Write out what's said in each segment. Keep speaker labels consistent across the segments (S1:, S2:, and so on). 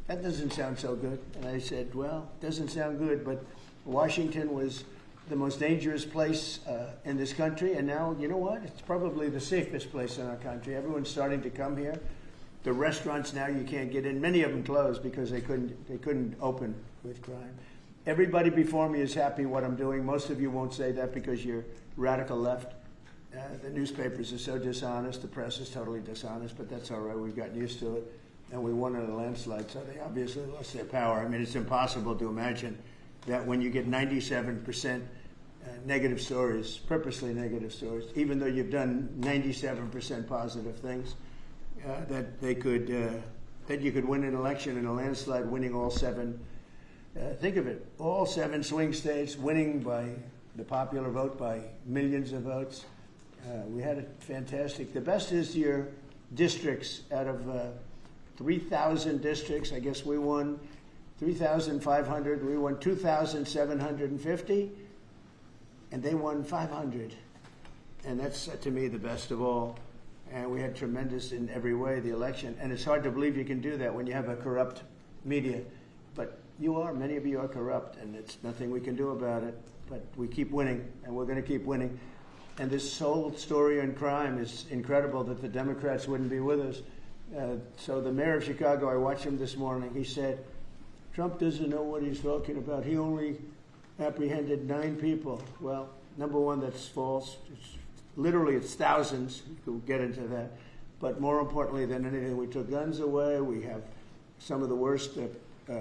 S1: that doesn't sound so good. And I said, well, it doesn't sound good, but Washington was the most dangerous place in this country, and now, you know what? It's probably the safest place in our country. Everyone's starting to come here. The restaurants now you can't get in. Many of them closed because they couldn't open with crime. Everybody before me is happy what I'm doing. Most of you won't say that because you're radical left. The newspapers are so dishonest. The press is totally dishonest, but that's all right. We've gotten used to it. And we won in a landslide, so they obviously lost their power. I mean, it's impossible to imagine that when you get 97% negative stories, purposely negative stories, even though you've done 97% positive things, that you could win an election in a landslide, winning all seven. Think of it, all 7 swing states, winning by the popular vote by millions of votes. We had it fantastic. The best is your districts. Out of 3,000 districts, I guess we won 3,500. We won 2,750, and they won 500. And that's, to me, the best of all. And we had tremendous in every way, the election. And it's hard to believe you can do that when you have a corrupt media. But many of you are corrupt, and it's nothing we can do about it. But we keep winning, and we're going to keep winning. And this whole story on crime is incredible that the Democrats wouldn't be with us. So the mayor of Chicago, I watched him this morning, he said, Trump doesn't know what he's talking about. He only apprehended 9 people. Well, number one, that's false. It's thousands. We'll get into that. But more importantly than anything, we took guns away. We have some of the worst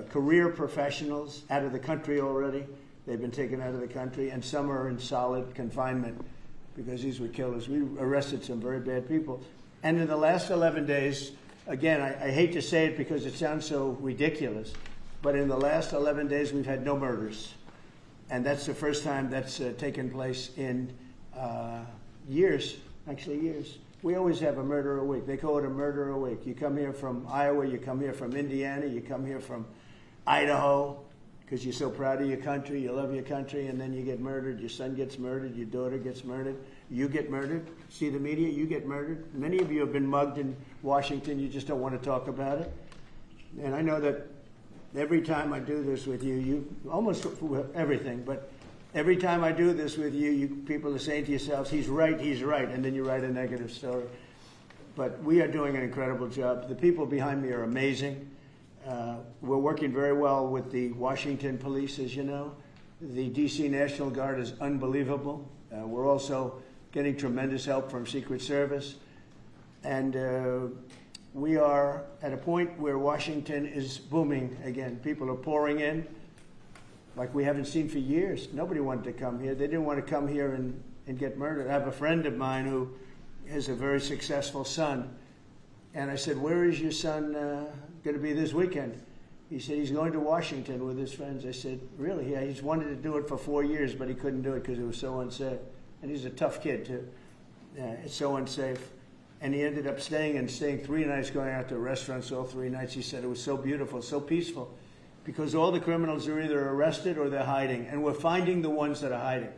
S1: career professionals out of the country already. They've been taken out of the country, and some are in solid confinement because these were killers. We arrested some very bad people. And in the last 11 days, again, I hate to say it because it sounds so ridiculous, but in the last 11 days, we've had no murders. And that's the first time that's taken place in years. We always have a murder a week. They call it a murder a week. You come here from Iowa, you come here from Indiana, you come here from Idaho, because you're so proud of your country, you love your country, and then you get murdered. Your son gets murdered, your daughter gets murdered, you get murdered. See the media, you get murdered. Many of you have been mugged in Washington, you just don't want to talk about it. And I know that every time I do this with you almost everything, but every time I do this with you people are saying to yourselves, he's right, and then you write a negative story. But we are doing an incredible job. The people behind me are amazing. We're working very well with the Washington police, as you know. The D.C. National Guard is unbelievable. We're also getting tremendous help from Secret Service. And we are at a point where Washington is booming again. People are pouring in like we haven't seen for years. Nobody wanted to come here. They didn't want to come here and get murdered. I have a friend of mine who has a very successful son. And I said, where is your son going to be this weekend? He said he's going to Washington with his friends. I said, really? Yeah, he's wanted to do it for 4 years, but he couldn't do it because it was so unsafe. And he's a tough kid, too. It's so unsafe. And he ended up staying 3 nights, going out to restaurants all 3 nights. He said it was so beautiful, so peaceful, because all the criminals are either arrested or they're hiding, and we're finding the ones that are hiding.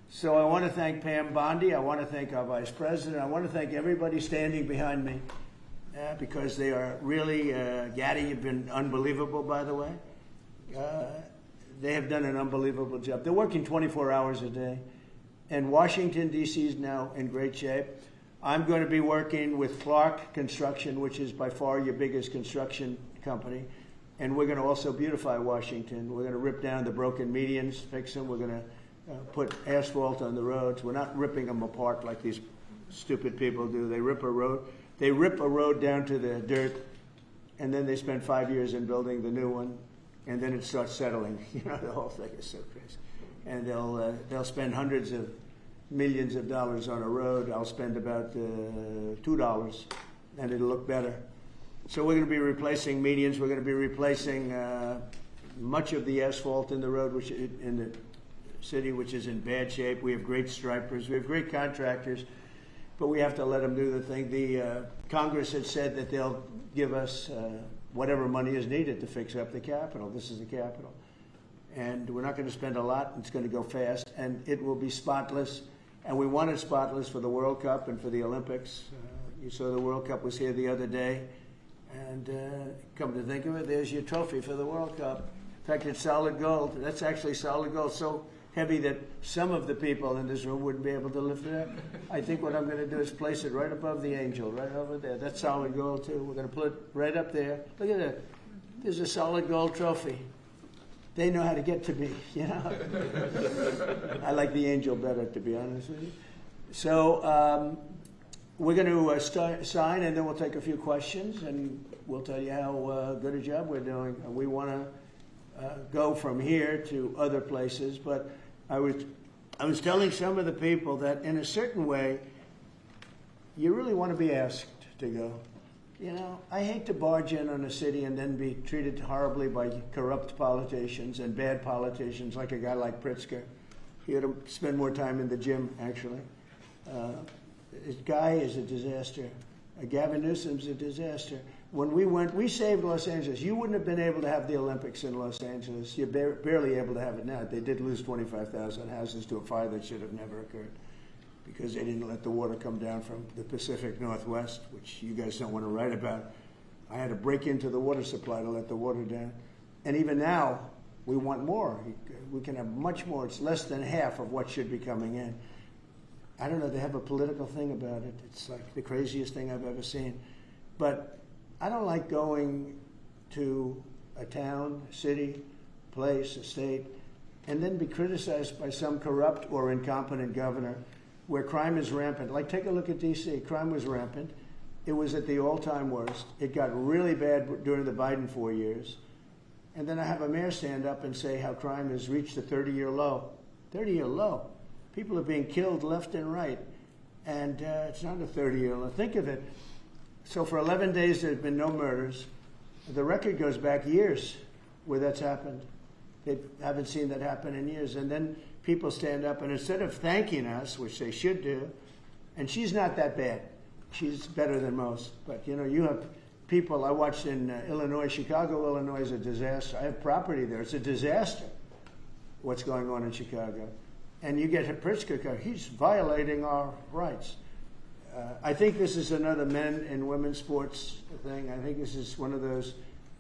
S1: So I want to thank Pam Bondi. I want to thank our vice president. I want to thank everybody standing behind me because they are really, Gaddy, you've been unbelievable, by the way. They have done an unbelievable job. They're working 24 hours a day. And Washington, D.C. is now in great shape. I'm going to be working with Clark Construction, which is by far your biggest construction company. And we're going to also beautify Washington. We're going to rip down the broken medians, fix them. We're going to put asphalt on the roads. We're not ripping them apart like these stupid people do. They rip a road down to the dirt, and then they spend 5 years in building the new one, and then it starts settling. You know, the whole thing is so crazy. And they'll spend hundreds of millions of dollars on a road. I'll spend about $2, and it'll look better. So we're going to be replacing medians. We're going to be replacing much of the asphalt in the road, which in the city, which is in bad shape. We have great stripers. We have great contractors, but we have to let them do the thing. The Congress had said that they'll give us whatever money is needed to fix up the Capitol. This is the Capitol. And we're not going to spend a lot. It's going to go fast, and it will be spotless. And we want it spotless for the World Cup and for the Olympics. You saw the World Cup was here the other day, And come to think of it, there's your trophy for the World Cup. In fact, it's solid gold. That's actually solid gold, so heavy that some of the people in this room wouldn't be able to lift it up. I think what I'm going to do is place it right above the angel, right over there. That's solid gold, too. We're going to put it right up there. Look at that. There's a solid gold trophy. They know how to get to me, you know. I like the angel better, to be honest with you. So we're going to sign, and then we'll take a few questions, and we'll tell you how good a job we're doing. We want to go from here to other places, but I was telling some of the people that in a certain way, you really want to be asked to go. You know, I hate to barge in on a city and then be treated horribly by corrupt politicians and bad politicians, like a guy like Pritzker. He ought to spend more time in the gym, actually. This guy is a disaster. Gavin Newsom's a disaster. When we went, we saved Los Angeles. You wouldn't have been able to have the Olympics in Los Angeles. You're barely able to have it now. They did lose 25,000 houses to a fire that should have never occurred, because they didn't let the water come down from the Pacific Northwest, which you guys don't want to write about. I had to break into the water supply to let the water down. And even now, we want more. We can have much more. It's less than half of what should be coming in. I don't know, they have a political thing about it. It's like the craziest thing I've ever seen. But I don't like going to a town, a city, place, a state, and then be criticized by some corrupt or incompetent governor where crime is rampant. Like, take a look at D.C. Crime was rampant. It was at the all-time worst. It got really bad during the Biden 4 years. And then I have a mayor stand up and say how crime has reached a 30-year low. 30-year low. People are being killed left and right. And it's not a 30-year low. Think of it. So for 11 days, there have been no murders. The record goes back years where that's happened. They haven't seen that happen in years. And then people stand up, and instead of thanking us, which they should do, and she's not that bad. She's better than most. But, you know, you have people, I watched in Illinois, Chicago, Illinois is a disaster. I have property there. It's a disaster what's going on in Chicago. And you get Pritzker, he's violating our rights. I think this is another men and women's sports thing. I think this is one of those,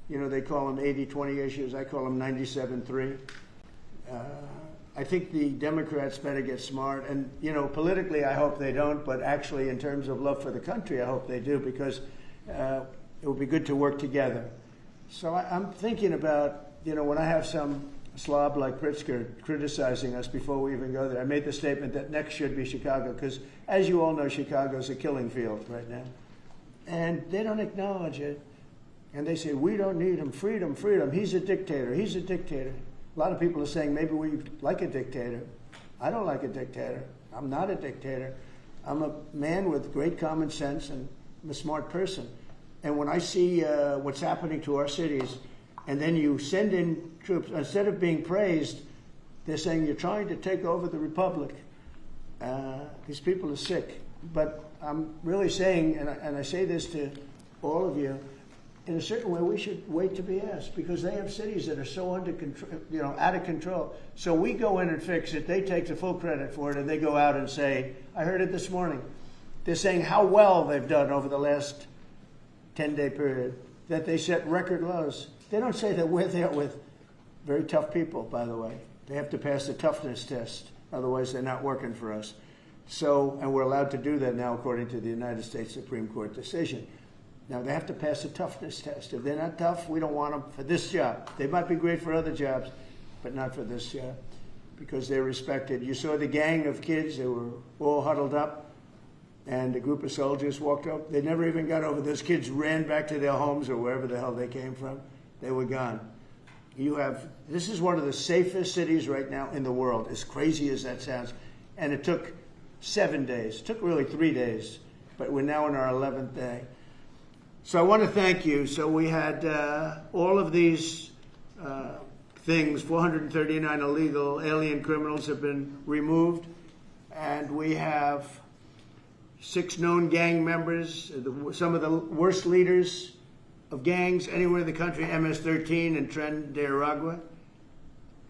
S1: you know, they call them 80-20 issues. I call them 97-3. I think the Democrats better get smart. And, you know, politically, I hope they don't. But actually, in terms of love for the country, I hope they do, because it would be good to work together. So I'm thinking about, you know, when I have some slob like Pritzker criticizing us before we even go there, I made the statement that next should be Chicago, because as you all know, Chicago's a killing field right now. And they don't acknowledge it. And they say, we don't need him, freedom, freedom. He's a dictator, he's a dictator. A lot of people are saying maybe we like a dictator. I don't like a dictator. I'm not a dictator. I'm a man with great common sense, and I'm a smart person. And when I see what's happening to our cities, and then you send in troops, instead of being praised, they're saying you're trying to take over the republic. These people are sick. But I'm really saying, and I say this to all of you, in a certain way we should wait to be asked, because they have cities that are so under control, you know, out of control. So we go in and fix it. They take the full credit for it, and they go out and say, I heard it this morning, they're saying how well they've done over the last 10-day period, that they set record lows. They don't say that we're there with very tough people, by the way. They have to pass the toughness test. Otherwise, they're not working for us. So, and we're allowed to do that now according to the United States Supreme Court decision. Now, they have to pass a toughness test. If they're not tough, we don't want them for this job. They might be great for other jobs, but not for this job, because they're respected. You saw the gang of kids. They were all huddled up, and a group of soldiers walked up. They never even got over. Those kids ran back to their homes or wherever the hell they came from. They were gone. This is one of the safest cities right now in the world, as crazy as that sounds. And it took 7 days. It took really 3 days, but we're now in our 11th day. So I want to thank you. So we had all of these things, 439 illegal alien criminals have been removed, and we have 6 known gang members, some of the worst leaders of gangs anywhere in the country, MS-13 and Tren de Aragua.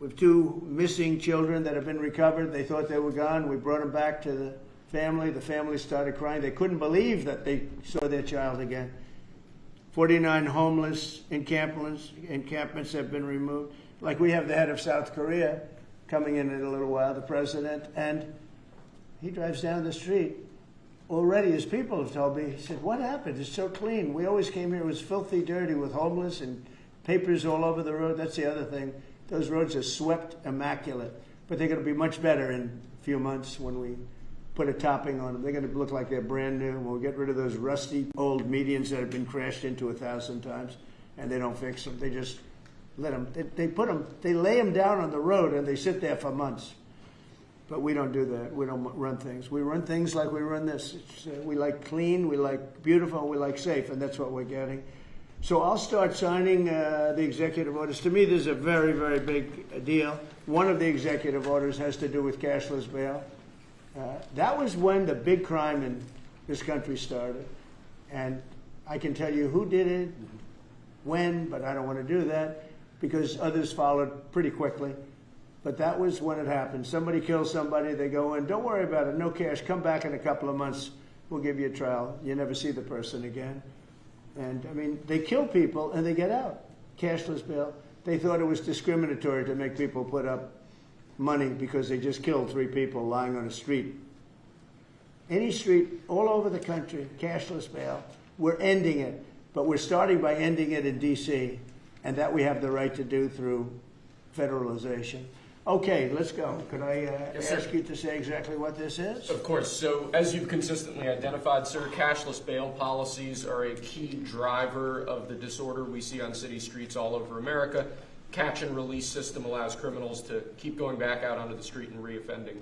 S1: We have 2 missing children that have been recovered. They thought they were gone. We brought them back to the family. The family started crying. They couldn't believe that they saw their child again. 49 homeless encampments have been removed. Like we have the head of South Korea coming in a little while, the president, and he drives down the street. Already, his people have told me, he said, what happened? It's so clean. We always came here, it was filthy dirty with homeless and papers all over the road. That's the other thing. Those roads are swept immaculate. But they're going to be much better in a few months when we put a topping on them. They're going to look like they're brand new. We'll get rid of those rusty old medians that have been crashed into 1,000 times, and they don't fix them. They just let them, they lay them down on the road and they sit there for months. But we don't do that. We don't run things. We run things like we run this. We like clean, we like beautiful, we like safe, and that's what we're getting. So I'll start signing the executive orders. To me, this is a very, very big deal. One of the executive orders has to do with cashless bail. That was when the big crime in this country started. And I can tell you who did it, when, but I don't want to do that because others followed pretty quickly. But that was when it happened. Somebody kills somebody, they go in, don't worry about it, no cash, come back in a couple of months, we'll give you a trial. You never see the person again. And, I mean, they kill people and they get out. Cashless bail. They thought it was discriminatory to make people put up money because they just killed 3 people lying on a street. Any street, all over the country, cashless bail. We're ending it, but we're starting by ending it in D.C., and that we have the right to do through federalization. Okay, let's go. Could I ask you to say exactly what this is?
S2: Of course. So as you've consistently identified, sir, cashless bail policies are a key driver of the disorder we see on city streets all over America. Catch and release system allows criminals to keep going back out onto the street and reoffending.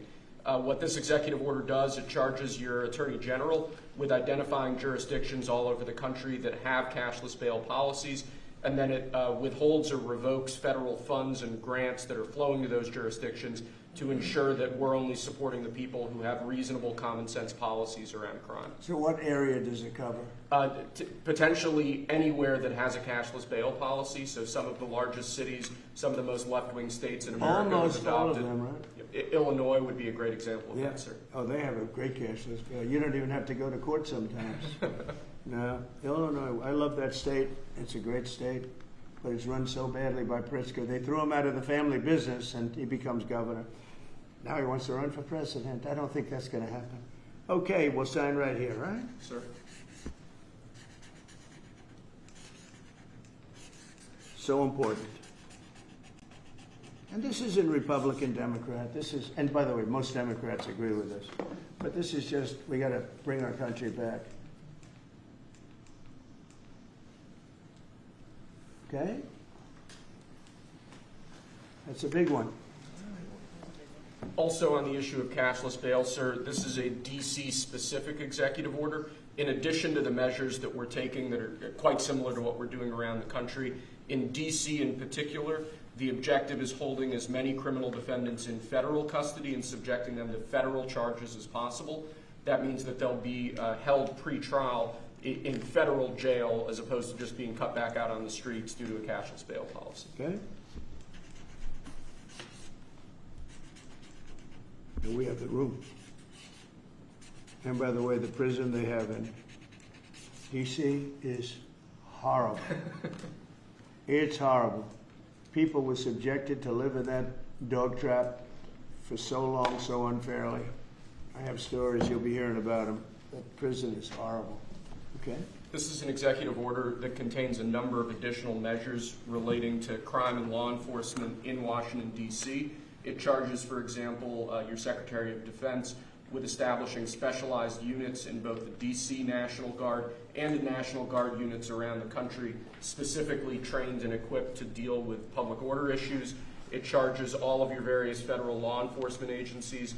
S2: What this executive order does, it charges your attorney general with identifying jurisdictions all over the country that have cashless bail policies, and then it withholds or revokes federal funds and grants that are flowing to those jurisdictions to ensure that we're only supporting the people who have reasonable common sense policies around crime.
S1: So what area does it cover?
S2: Potentially anywhere that has a cashless bail policy. So some of the largest cities, some of the most left-wing states in America
S1: Almost
S2: have adopted.
S1: all of them, right?
S2: Illinois would be a great example of that, sir.
S1: Oh, they have a great cashless bail. You don't even have to go to court sometimes. No, Illinois, I love that state. It's a great state, but it's run so badly by Pritzker. They threw him out of the family business and he becomes governor. Now he wants to run for president. I don't think that's going to happen. Okay, we'll sign right here, right?
S2: Sir.
S1: So important. And this isn't Republican, Democrat. This is, and by the way, most Democrats agree with this. But this is just, we got to bring our country back. Okay? That's a big one.
S2: Also on the issue of cashless bail, sir, this is a D.C.-specific executive order. In addition to the measures that we're taking that are quite similar to what we're doing around the country, in D.C. in particular, the objective is holding as many criminal defendants in federal custody and subjecting them to federal charges as possible. That means that they'll be held pre-trial in federal jail as opposed to just being cut back out on the streets due to a cashless bail policy.
S1: Okay? And we have the room. And by the way, the prison they have in D.C. is horrible. It's horrible. People were subjected to live in that dog trap for so long, so unfairly. I have stories, you'll be hearing about them. That prison is horrible. Okay?
S2: This is an executive order that contains a number of additional measures relating to crime and law enforcement in Washington, D.C. It charges, for example, your Secretary of Defense with establishing specialized units in both the D.C. National Guard and the National Guard units around the country, specifically trained and equipped to deal with public order issues. It charges all of your various federal law enforcement agencies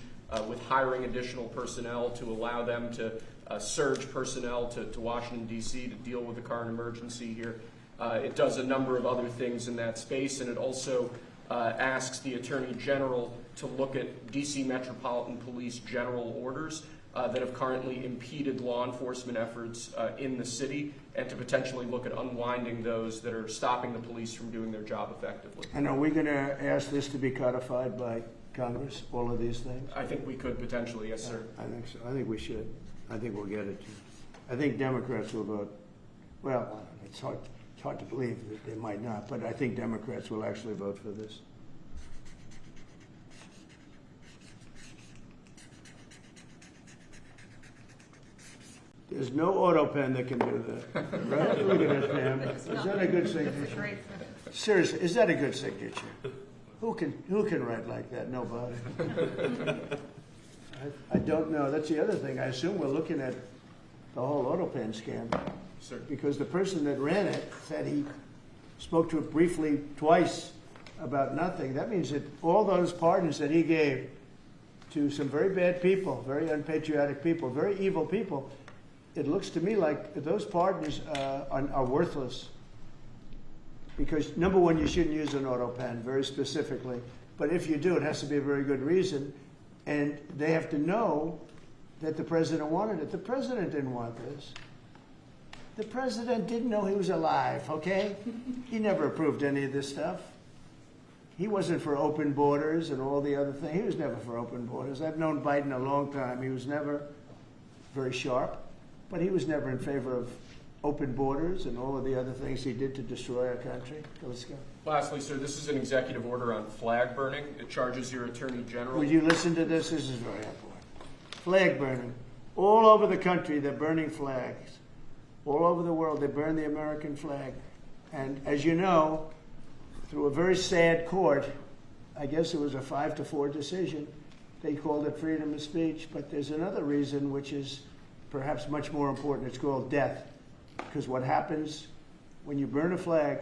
S2: with hiring additional personnel to allow them to surge personnel to Washington, D.C. to deal with the current emergency here. It does a number of other things in that space, and it also asks the Attorney General to look at D.C. Metropolitan Police general orders that have currently impeded law enforcement efforts in the city, and to potentially look at unwinding those that are stopping the police from doing their job effectively.
S1: And are we going to ask this to be codified by Congress, all of these things?
S2: I think we could potentially, yes, sir.
S1: I think so. I think we should. I think we'll get it. I think Democrats will vote. Well, It's hard to believe that they might not, but I think Democrats will actually vote for this. There's no auto pen that can do that. Right? Look at that, Pam. Is that a good signature? Seriously, is that a good signature? Who can write like that? Nobody. I don't know. That's the other thing. I assume we're looking at the whole auto pen scam.
S2: Sir.
S1: Because the person that ran it said he spoke to it briefly twice about nothing. That means that all those pardons that he gave to some very bad people, very unpatriotic people, very evil people, it looks to me like those pardons are worthless. Because, number one, you shouldn't use an auto pen, very specifically. But if you do, it has to be a very good reason. And they have to know that the president wanted it. The president didn't want this. The president didn't know he was alive, okay? He never approved any of this stuff. He wasn't for open borders and all the other things. He was never for open borders. I've known Biden a long time. He was never very sharp, but he was never in favor of open borders and all of the other things he did to destroy our country. Let's go.
S2: Lastly, sir, this is an executive order on flag burning. It charges your attorney general.
S1: Would you listen to this? This is very important. Flag burning. All over the country, they're burning flags. All over the world, they burn the American flag. And as you know, through a very sad court, I guess it was a 5-4 decision, they called it freedom of speech. But there's another reason which is perhaps much more important. It's called death. Because what happens when you burn a flag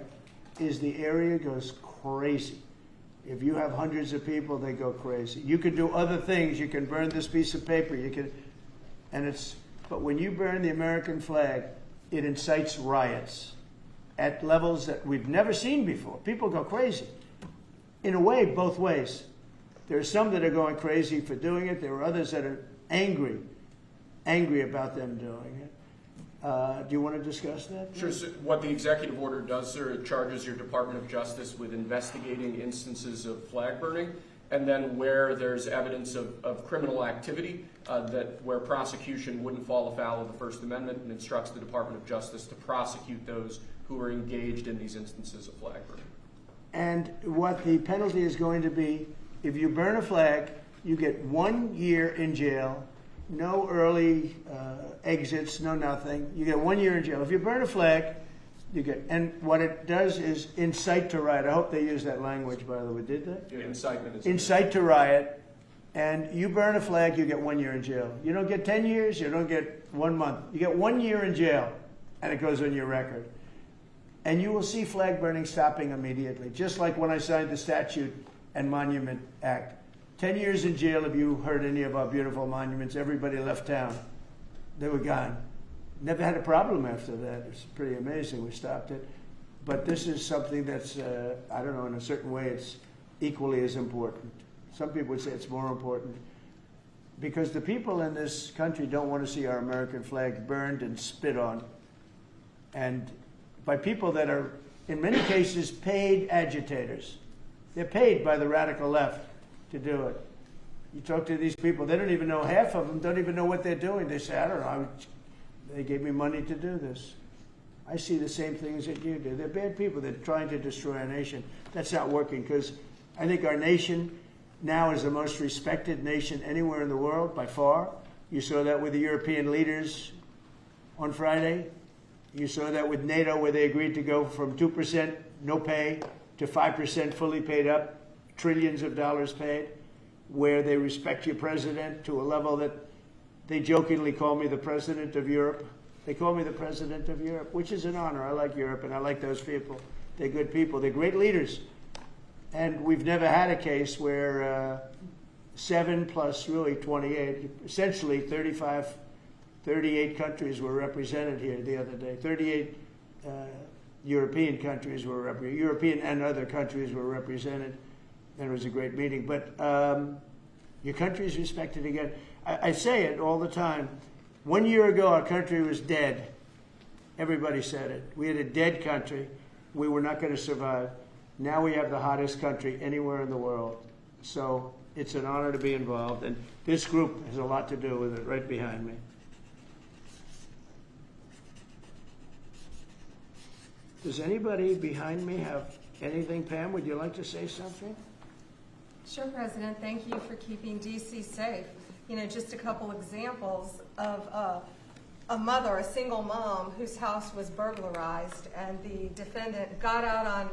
S1: is the area goes crazy. If you have hundreds of people, they go crazy. You can do other things. You can burn this piece of paper. But when you burn the American flag, it incites riots at levels that we've never seen before. People go crazy. In a way, both ways. There are some that are going crazy for doing it. There are others that are angry about them doing it. Do you want to discuss that?
S2: Sure. So what the executive order does, sir, it charges your Department of Justice with investigating instances of flag burning, and then where there's evidence of criminal activity, where prosecution wouldn't fall afoul of the First Amendment, and instructs the Department of Justice to prosecute those who are engaged in these instances of flag burning.
S1: And what the penalty is going to be, if you burn a flag, you get 1 year in jail. No early exits, no nothing. You get 1 year in jail. If you burn a flag, you get. And what it does is incite to riot. I hope they use that language, by the way. Did they?
S2: Yeah, incitement is
S1: incite to riot. And you burn a flag, you get 1 year in jail. You don't get 10 years. You don't get 1 month. You get 1 year in jail, and it goes on your record. And you will see flag burning stopping immediately, just like when I signed the Statute and Monument Act. 10 years in jail if you hurt any of our beautiful monuments. Everybody left town. They were gone. Never had a problem after that. It's pretty amazing. We stopped it. But this is something that's, I don't know, in a certain way it's equally as important. Some people would say it's more important. Because the people in this country don't want to see our American flag burned and spit on. And by people that are, in many cases, paid agitators. They're paid by the radical left to do it. You talk to these people, they don't even know, half of them don't even know what they're doing. They say, I don't know, they gave me money to do this. I see the same things that you do. They're bad people. They're trying to destroy our nation. That's not working, because I think our nation now is the most respected nation anywhere in the world, by far. You saw that with the European leaders on Friday. You saw that with NATO, where they agreed to go from 2% no pay to 5% fully paid up. Trillions of dollars paid, where they respect your president to a level that they jokingly call me the president of Europe. They call me the president of Europe, which is an honor. I like Europe, and I like those people. They're good people. They're great leaders. And we've never had a case where 7 plus really 28, essentially 38 countries were represented here the other day. 38 European countries were represented. European and other countries were represented. And it was a great meeting. But your country is respected again. I say it all the time. 1 year ago, our country was dead. Everybody said it. We had a dead country. We were not going to survive. Now we have the hottest country anywhere in the world. So it's an honor to be involved. And this group has a lot to do with it, right behind me. Does anybody behind me have anything? Pam, would you like to say something?
S3: Sure, President. Thank you for keeping DC safe. You know, just a couple examples of a mother, a single mom, whose house was burglarized, and the defendant got out on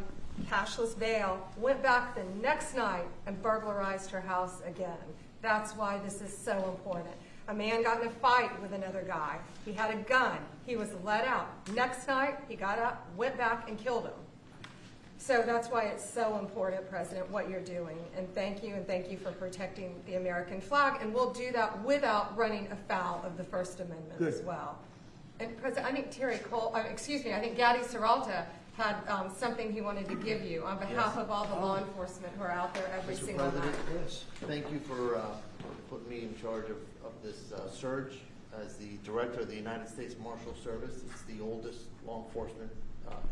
S3: cashless bail, went back the next night and burglarized her house again. That's why this is so important. A man got in a fight with another guy. He had a gun. He was let out. Next night, he got up, went back, and killed him. So that's why it's so important, President, what you're doing. And thank you for protecting the American flag. And we'll do that without running afoul of the First Amendment
S1: Good.
S3: as well. And President, I think I think Gaddy Serralta had something he wanted to give you on behalf of all the law enforcement who are out there every
S4: Mr.
S3: single
S4: President,
S3: night.
S1: Yes.
S4: thank you for putting me in charge of this surge. As the Director of the United States Marshal Service, it's the oldest law enforcement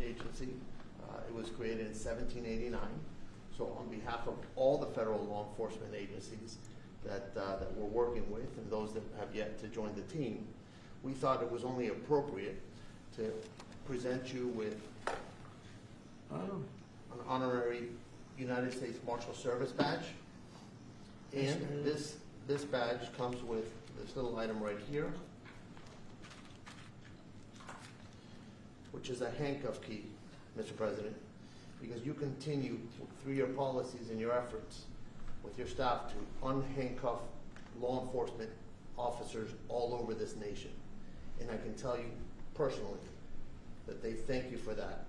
S4: agency. It was created in 1789. So on behalf of all the federal law enforcement agencies that we're working with and those that have yet to join the team, we thought it was only appropriate to present you with an honorary United States Marshal Service badge. And this badge comes with this little item right here, which is a handcuff key, Mr. President, because you continue through your policies and your efforts with your staff to unhandcuff law enforcement officers all over this nation. And I can tell you personally that they thank you for that.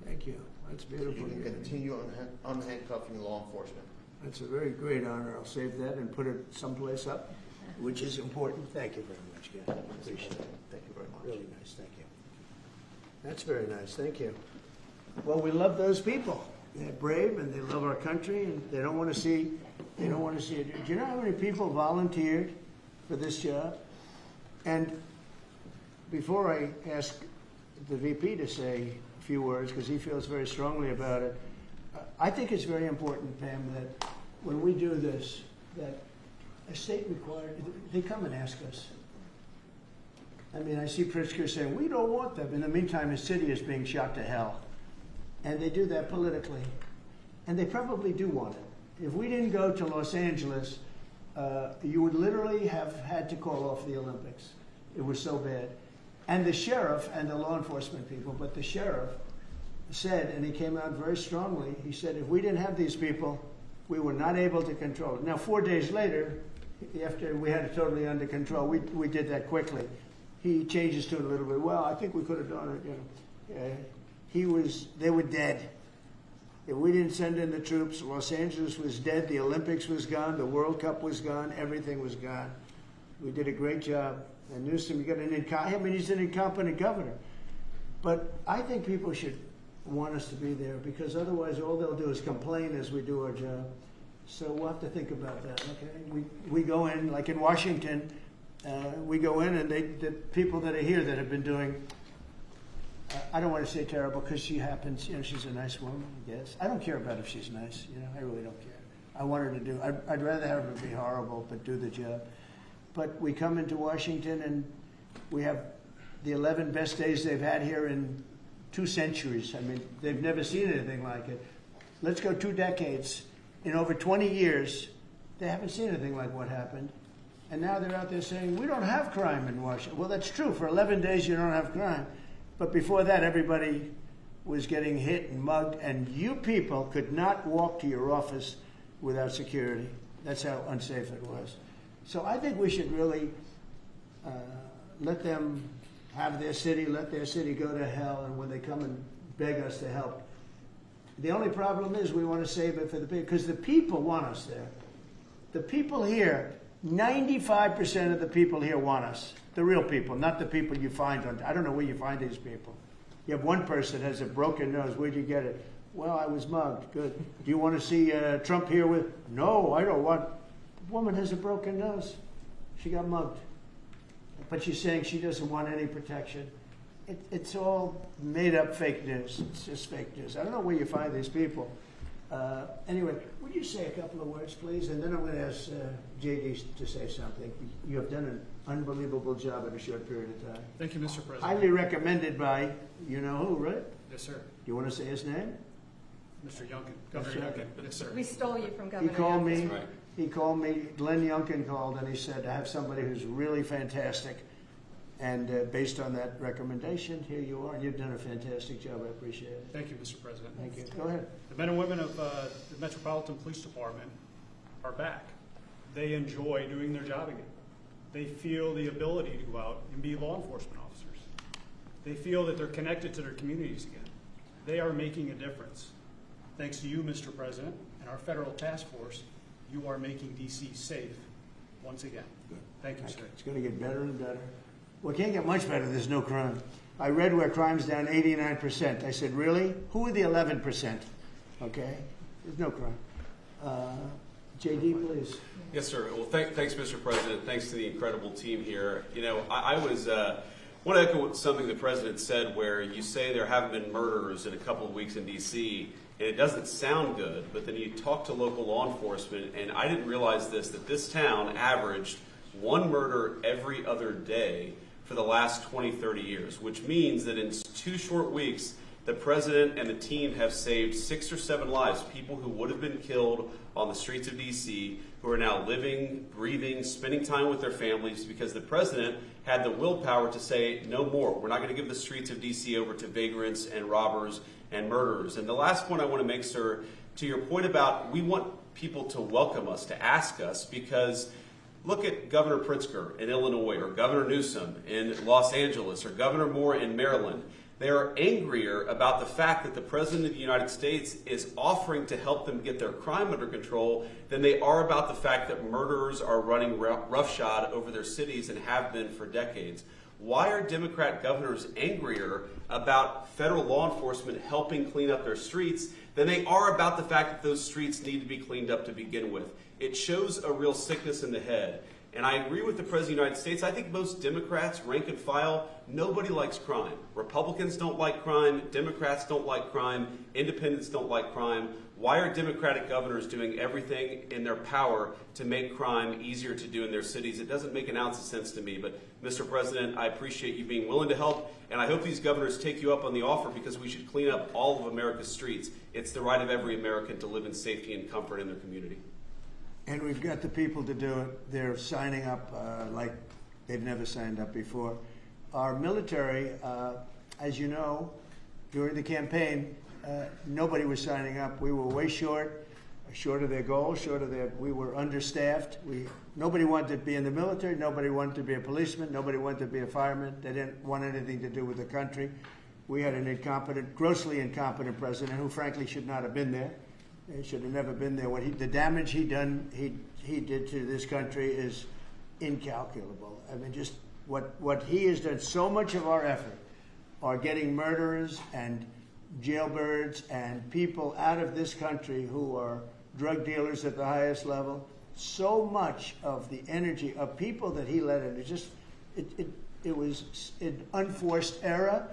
S1: Thank you. That's
S4: That
S1: beautiful.
S4: you can continue unhandcuffing law enforcement.
S1: That's a very great honor. I'll save that and put it someplace up, which is important. Thank you very much, Gary. Appreciate it.
S4: Thank you very much.
S1: Really nice. Thank you. That's very nice. Thank you. Well, we love those people. They're brave and they love our country and they don't want to see it. Do you know how many people volunteered for this job? And before I ask the VP to say a few words, because he feels very strongly about it, I think it's very important, Pam, that when we do this, that a state required, they come and ask us. I mean, I see Pritzker saying, we don't want them. In the meantime, his city is being shot to hell. And they do that politically. And they probably do want it. If we didn't go to Los Angeles, you would literally have had to call off the Olympics. It was so bad. And the sheriff and the law enforcement people, but the sheriff said, and he came out very strongly, he said, if we didn't have these people, we were not able to control it. Now, 4 days later, after we had it totally under control, we did that quickly. He changed his tune a little bit. Well, I think we could have done it, you know. They were dead. If we didn't send in the troops, Los Angeles was dead, the Olympics was gone, the World Cup was gone, everything was gone. We did a great job. And Newsom, he's an incompetent governor. But I think people should want us to be there, because otherwise all they'll do is complain as we do our job. So we'll have to think about that, okay? We go in, like in Washington, we go in and the people that are here that have been doing, I don't want to say terrible because she happens, you know, she's a nice woman, I guess. I don't care about if she's nice, you know, I really don't care. I want her to do, I'd rather have her be horrible but do the job. But we come into Washington and we have the 11 best days they've had here in 2 centuries. I mean, they've never seen anything like it. Let's go 2 decades. In over 20 years, they haven't seen anything like what happened. And now they're out there saying, we don't have crime in Washington. Well, that's true. For 11 days, you don't have crime. But before that, everybody was getting hit and mugged, and you people could not walk to your office without security. That's how unsafe it was. So I think we should really let them have their city, let their city go to hell, and when they come and beg us to help. The only problem is we want to save it for the people, because the people want us there. The people here, 95% of the people here want us. The real people, not the people you find on, I don't know where you find these people. You have one person that has a broken nose. Where'd you get it? Well, I was mugged. Good. Do you want to see Trump here with? No, I don't want. The woman has a broken nose. She got mugged. But she's saying she doesn't want any protection. It's all made up fake news. It's just fake news. I don't know where you find these people. Anyway, would you say a couple of words, please? And then I'm going to ask JD to say something. You have done an unbelievable job in a short period of time.
S5: Thank you, Mr. President.
S1: Highly recommended by you know who, right?
S5: Yes, sir.
S1: You want to say his name?
S5: Mr. Youngkin,
S1: That's
S5: Governor
S1: right.
S5: Youngkin. Yes, sir.
S3: We stole you from
S1: He
S3: Governor
S1: called
S3: Youngkin.
S1: me. He called me. Glenn Youngkin called, and he said, "I have somebody who's really fantastic." And based on that recommendation, here you are. You've done a fantastic job. I appreciate it.
S5: Thank you, Mr. President.
S1: Thank you. Go ahead.
S5: The men and women of the Metropolitan Police Department are back. They enjoy doing their job again. They feel the ability to go out and be law enforcement officers. They feel that they're connected to their communities again. They are making a difference. Thanks to you, Mr. President, and our federal task force, you are making D.C. safe once again. Thank you, sir.
S1: It's going to get better and better. Well, it can't get much better. There's no crime. I read where crime's down 89%. I said, really? Who are the 11%? Okay? There's no crime. JD, please.
S6: Yes, sir. Well, thanks, Mr. President. Thanks to the incredible team here. You know, I want to echo something the President said where you say there haven't been murders in a couple of weeks in D.C., and it doesn't sound good, but then you talk to local law enforcement, and I didn't realize that this town averaged one murder every other day for the last 20, 30 years, which means that in 2 short weeks, the President and the team have saved 6 or 7 lives, people who would have been killed on the streets of D.C., who are now living, breathing, spending time with their families because the President had the willpower to say, no more. We're not going to give the streets of D.C. over to vagrants and robbers and murderers. And the last point I want to make, sir, to your point about we want people to welcome us, to ask us, because look at Governor Pritzker in Illinois, or Governor Newsom in Los Angeles, or Governor Moore in Maryland. They are angrier about the fact that the President of the United States is offering to help them get their crime under control than they are about the fact that murderers are running roughshod over their cities and have been for decades. Why are Democrat governors angrier about federal law enforcement helping clean up their streets than they are about the fact that those streets need to be cleaned up to begin with? It shows a real sickness in the head. And I agree with the President of the United States. I think most Democrats, rank and file, nobody likes crime. Republicans don't like crime. Democrats don't like crime. Independents don't like crime. Why are Democratic governors doing everything in their power to make crime easier to do in their cities? It doesn't make an ounce of sense to me. But, Mr. President, I appreciate you being willing to help. And I hope these governors take you up on the offer because we should clean up all of America's streets. It's the right of every American to live in safety and comfort in their community.
S1: And we've got the people to do it. They're signing up like they've never signed up before. Our military, as you know, during the campaign, nobody was signing up. We were way short of their goal, we were understaffed. Nobody wanted to be in the military. Nobody wanted to be a policeman. Nobody wanted to be a fireman. They didn't want anything to do with the country. We had an grossly incompetent president who frankly should not have been there. He should have never been there. The damage he did to this country is incalculable. I mean, just what he has done. So much of our effort are getting murderers and jailbirds and people out of this country who are drug dealers at the highest level. So much of the energy of people that he let in, it was an unforced error.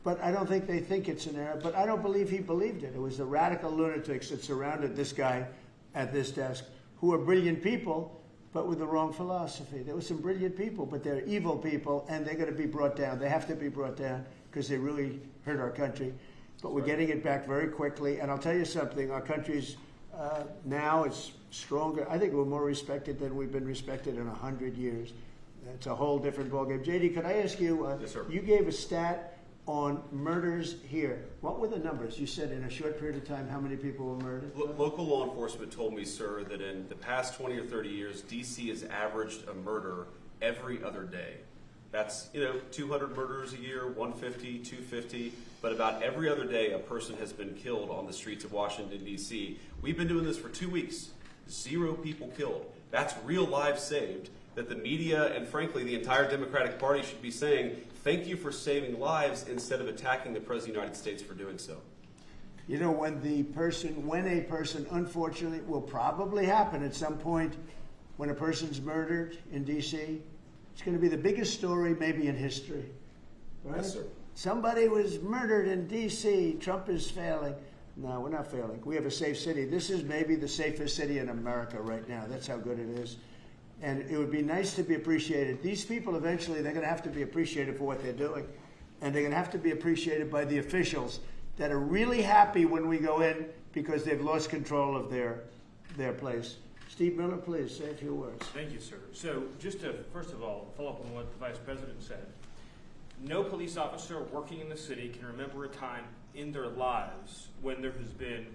S1: But I don't think they think it's an error. But I don't believe he believed it. It was the radical lunatics that surrounded this guy at this desk, who are brilliant people, but with the wrong philosophy. There were some brilliant people, but they're evil people, and they're going to be brought down. They have to be brought down because they really hurt our country. But we're getting it back very quickly. And I'll tell you something, our country's now is stronger. I think we're more respected than we've been respected in 100 years. It's a whole different ballgame. JD, could I ask you,
S6: Yes, sir.
S1: You gave a stat on murders here. What were the numbers? You said in a short period of time how many people were murdered?
S6: Local law enforcement told me, sir, that in the past 20 or 30 years, D.C. has averaged a murder every other day. That's, 200 murders a year, 150, 250, but about every other day a person has been killed on the streets of Washington, D.C. We've been doing this for 2 weeks. 0 people killed. That's real lives saved that the media and, frankly, the entire Democratic Party should be saying, thank you for saving lives instead of attacking the President of the United States for doing so.
S1: You know, when a person, unfortunately, will probably happen at some point, when a person's murdered in D.C., it's going to be the biggest story maybe in history. Right?
S6: Yes, sir.
S1: Somebody was murdered in D.C. Trump is failing. No, we're not failing. We have a safe city. This is maybe the safest city in America right now. That's how good it is. And it would be nice to be appreciated. These people eventually, they're going to have to be appreciated for what they're doing. And they're going to have to be appreciated by the officials that are really happy when we go in because they've lost control of their place. Steve Miller, please say a few words.
S7: Thank you, sir. So just to, first of all, follow up on what the Vice President said. No police officer working in the city can remember a time in their lives when there has been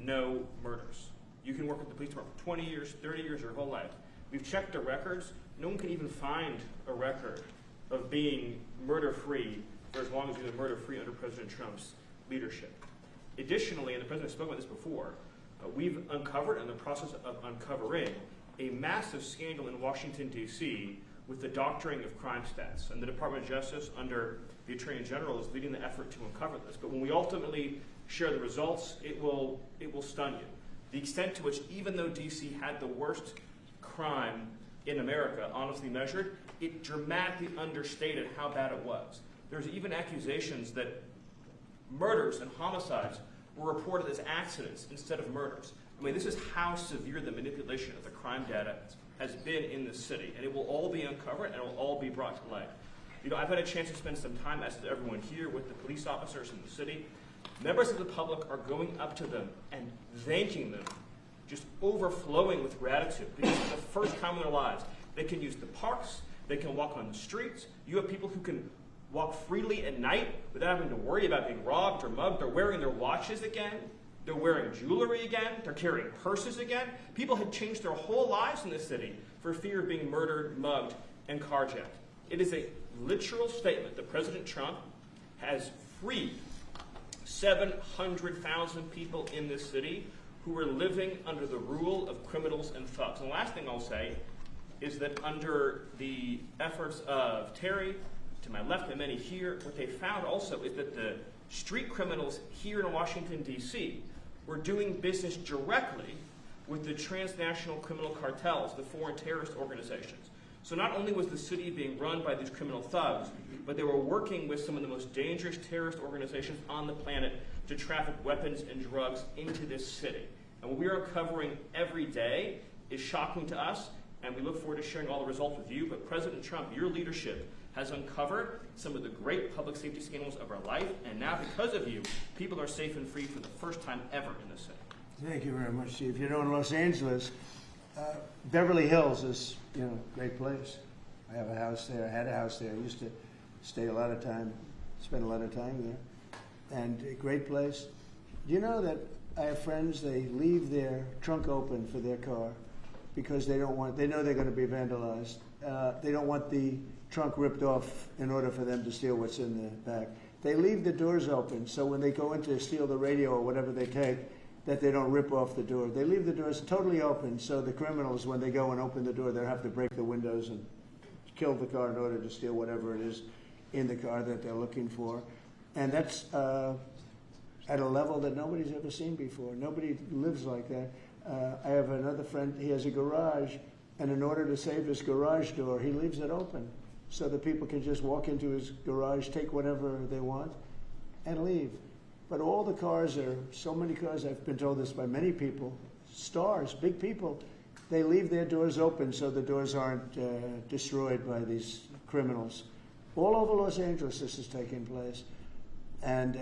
S7: no murders. You can work with the police department for 20 years, 30 years, your whole life. We've checked the records. No one can even find a record of being murder-free for as long as we've been murder-free under President Trump's leadership. Additionally, and the President spoke about this before, we've uncovered, in the process of uncovering, a massive scandal in Washington, D.C. with the doctoring of crime stats. And the Department of Justice, under the Attorney General, is leading the effort to uncover this. But when we ultimately share the results, it will stun you. The extent to which, even though D.C. had the worst crime in America, honestly measured, it dramatically understated how bad it was. There's even accusations that murders and homicides were reported as accidents instead of murders. I mean, this is how severe the manipulation of the crime data has been in this city, and it will all be uncovered and it will all be brought to light. You know, I've had a chance to spend some time, as does everyone here, with the police officers in the city. Members of the public are going up to them and thanking them, just overflowing with gratitude, because for the first time in their lives, they can use the parks, they can walk on the streets. You have people who can walk freely at night without having to worry about being robbed or mugged. They're wearing their watches again. They're wearing jewelry again. They're carrying purses again. People had changed their whole lives in this city for fear of being murdered, mugged, and carjacked. It is a literal statement that President Trump has freed 700,000 people in this city who were living under the rule of criminals and thugs. And the last thing I'll say is that under the efforts of Terry, to my left and many here, what they found also is that the street criminals here in Washington, D.C. were doing business directly with the transnational criminal cartels, the foreign terrorist organizations. So not only was the city being run by these criminal thugs, but they were working with some of the most dangerous terrorist organizations on the planet to traffic weapons and drugs into this city. And what we are uncovering every day is shocking to us, and we look forward to sharing all the results with you. But President Trump, your leadership has uncovered some of the great public safety scandals of our life, and now because of you, people are safe and free for the first time ever in this city.
S1: Thank you very much, Steve. You know, in Los Angeles, Beverly Hills is, a great place. I have a house there. I had a house there. I used to spend a lot of time there. And a great place. Do you know that I have friends, they leave their trunk open for their car because they know they're going to be vandalized. They don't want the trunk ripped off in order for them to steal what's in the back. They leave the doors open so when they go in to steal the radio or whatever they take, that they don't rip off the door. They leave the doors totally open so the criminals, when they go and open the door, they'll have to break the windows and kill the car in order to steal whatever it is in the car that they're looking for. And that's at a level that nobody's ever seen before. Nobody lives like that. I have another friend, he has a garage, and in order to save his garage door, he leaves it open so that people can just walk into his garage, take whatever they want, and leave. But all the cars so many cars, I've been told this by many people, stars, big people, they leave their doors open so the doors aren't destroyed by these criminals. All over Los Angeles this is taking place. And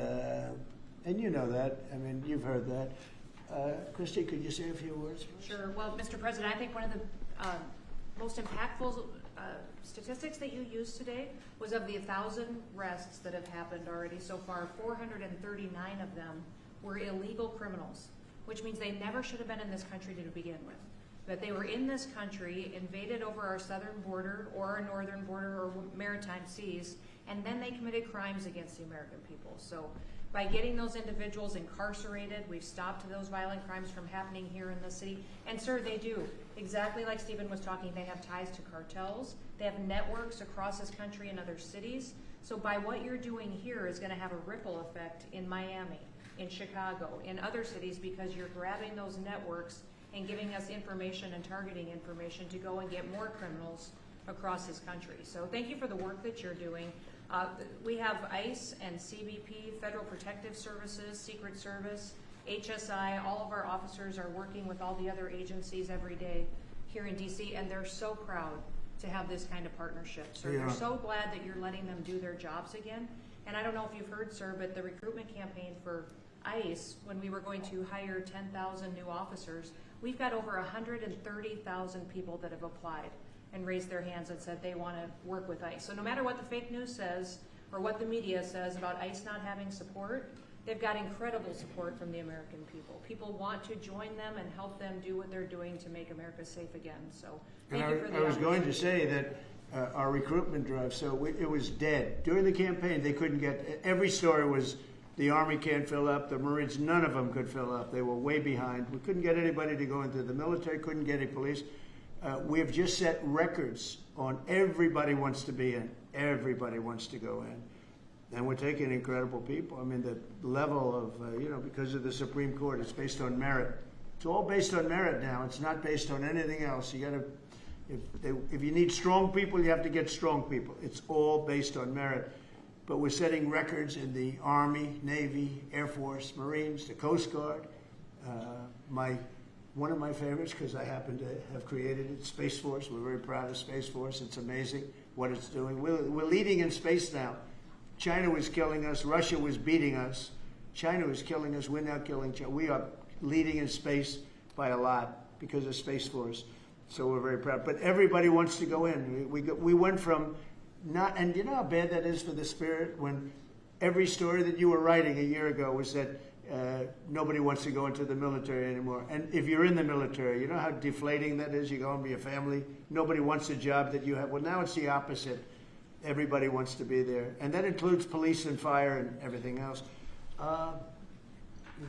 S1: you know that. I mean, you've heard that. Christy, could you say a few words, please?
S8: Sure. Well, Mr. President, I think one of the most impactful statistics that you used today was of the 1,000 arrests that have happened already so far, 439 of them were illegal criminals, which means they never should have been in this country to begin with. That they were in this country, invaded over our southern border or our northern border or maritime seas, and then they committed crimes against the American people. So by getting those individuals incarcerated, we've stopped those violent crimes from happening here in the city. And sir, they do. Exactly like Stephen was talking, they have ties to cartels. They have networks across this country and other cities. So by what you're doing here is going to have a ripple effect in Miami, in Chicago, in other cities, because you're grabbing those networks and giving us information and targeting information to go and get more criminals across this country. So thank you for the work that you're doing. We have ICE and CBP, Federal Protective Services, Secret Service, HSI, all of our officers are working with all the other agencies every day here in DC, and they're so proud to have this kind of partnership. So
S1: Yeah.
S8: we're so glad that you're letting them do their jobs again. And I don't know if you've heard, sir, but the recruitment campaign for ICE, when we were going to hire 10,000 new officers, we've got over 130,000 people that have applied and raised their hands and said they want to work with ICE. So no matter what the fake news says or what the media says about ICE not having support, they've got incredible support from the American people. People want to join them and help them do what they're doing to make America safe again. So
S1: And
S8: thank you for the
S1: I was going to
S8: opportunity.
S1: say that our recruitment drive, it was dead. During the campaign, they couldn't get, every story was the Army can't fill up, the Marines, none of them could fill up. They were way behind. We couldn't get anybody to go into the military, couldn't get any police. We have just set records on everybody wants to be in. Everybody wants to go in. And we're taking incredible people. I mean, the level of, because of the Supreme Court, it's based on merit. It's all based on merit now. It's not based on anything else. You got to, if you need strong people, you have to get strong people. It's all based on merit. But we're setting records in the Army, Navy, Air Force, Marines, the Coast Guard. One of my favorites, because I happen to have created it, Space Force. We're very proud of Space Force. It's amazing what it's doing. We're leading in space now. China was killing us. Russia was beating us. China was killing us. We're now killing China. We are leading in space by a lot because of Space Force. So we're very proud. But everybody wants to go in. We went from not, and you know how bad that is for the spirit when every story that you were writing a year ago was that nobody wants to go into the military anymore. And if you're in the military, you know how deflating that is? You go and be a family. Nobody wants a job that you have. Well, now it's the opposite. Everybody wants to be there. And that includes police and fire and everything else. You're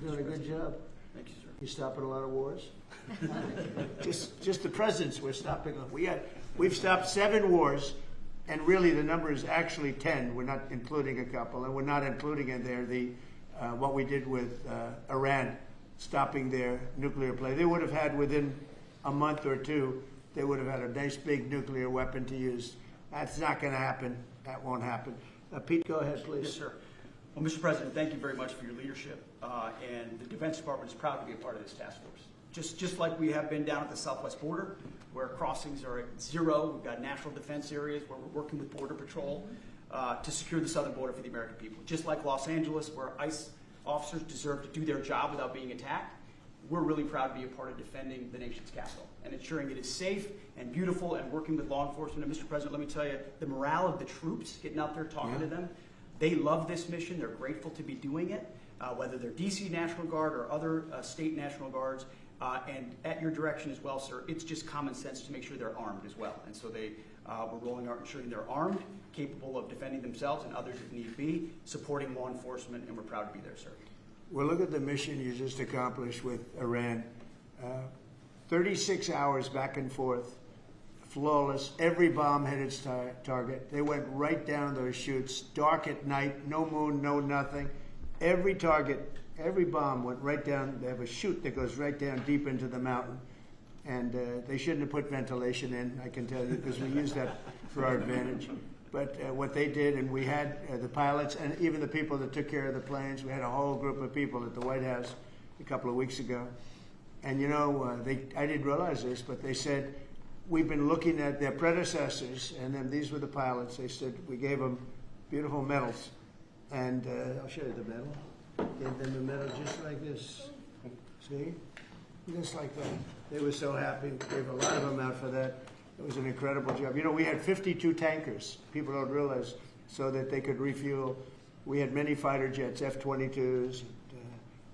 S1: doing a good job.
S9: Thank you, sir.
S1: You're stopping a lot of wars. just the presidents we're stopping. We've stopped 7 wars, and really the number is actually 10. We're not including a couple, and we're not including in there what we did with Iran, stopping their nuclear play. They would have had within a month or two, they would have had a nice big nuclear weapon to use. That's not going to happen. That won't happen. Pete, go ahead, please.
S9: Yes, sir. Well, Mr. President, thank you very much for your leadership. And the Defense Department is proud to be a part of this task force. Just like we have been down at the southwest border, where crossings are at 0. We've got national defense areas where we're working with Border Patrol to secure the southern border for the American people. Just like Los Angeles, where ICE officers deserve to do their job without being attacked, we're really proud to be a part of defending the nation's capital and ensuring it is safe and beautiful and working with law enforcement. And Mr. President, let me tell you, the morale of the troops, getting out there talking to them, they love this mission. They're grateful to be doing it, whether they're DC National Guard or other state National Guards. And at your direction as well, sir, it's just common sense to make sure they're armed as well. And so we're rolling out ensuring they're armed, capable of defending themselves and others if need be, supporting law enforcement, and we're proud to be there, sir.
S1: Well, look at the mission you just accomplished with Iran. 36 hours back and forth, flawless. Every bomb hit its target. They went right down those chutes, dark at night, no moon, no nothing. Every target, every bomb went right down. They have a chute that goes right down deep into the mountain. And they shouldn't have put ventilation in, I can tell you, because we use that for our advantage. But what they did, and we had the pilots and even the people that took care of the planes, we had a whole group of people at the White House a couple of weeks ago. And you know, I didn't realize this, but they said, we've been looking at their predecessors, and then these were the pilots. They said, we gave them beautiful medals. And I'll show you the medal. Gave them the medal just like this. See? Just like that. They were so happy. Gave a lot of them out for that. It was an incredible job. You know, we had 52 tankers. People don't realize, so that they could refuel. We had many fighter jets, F-22s,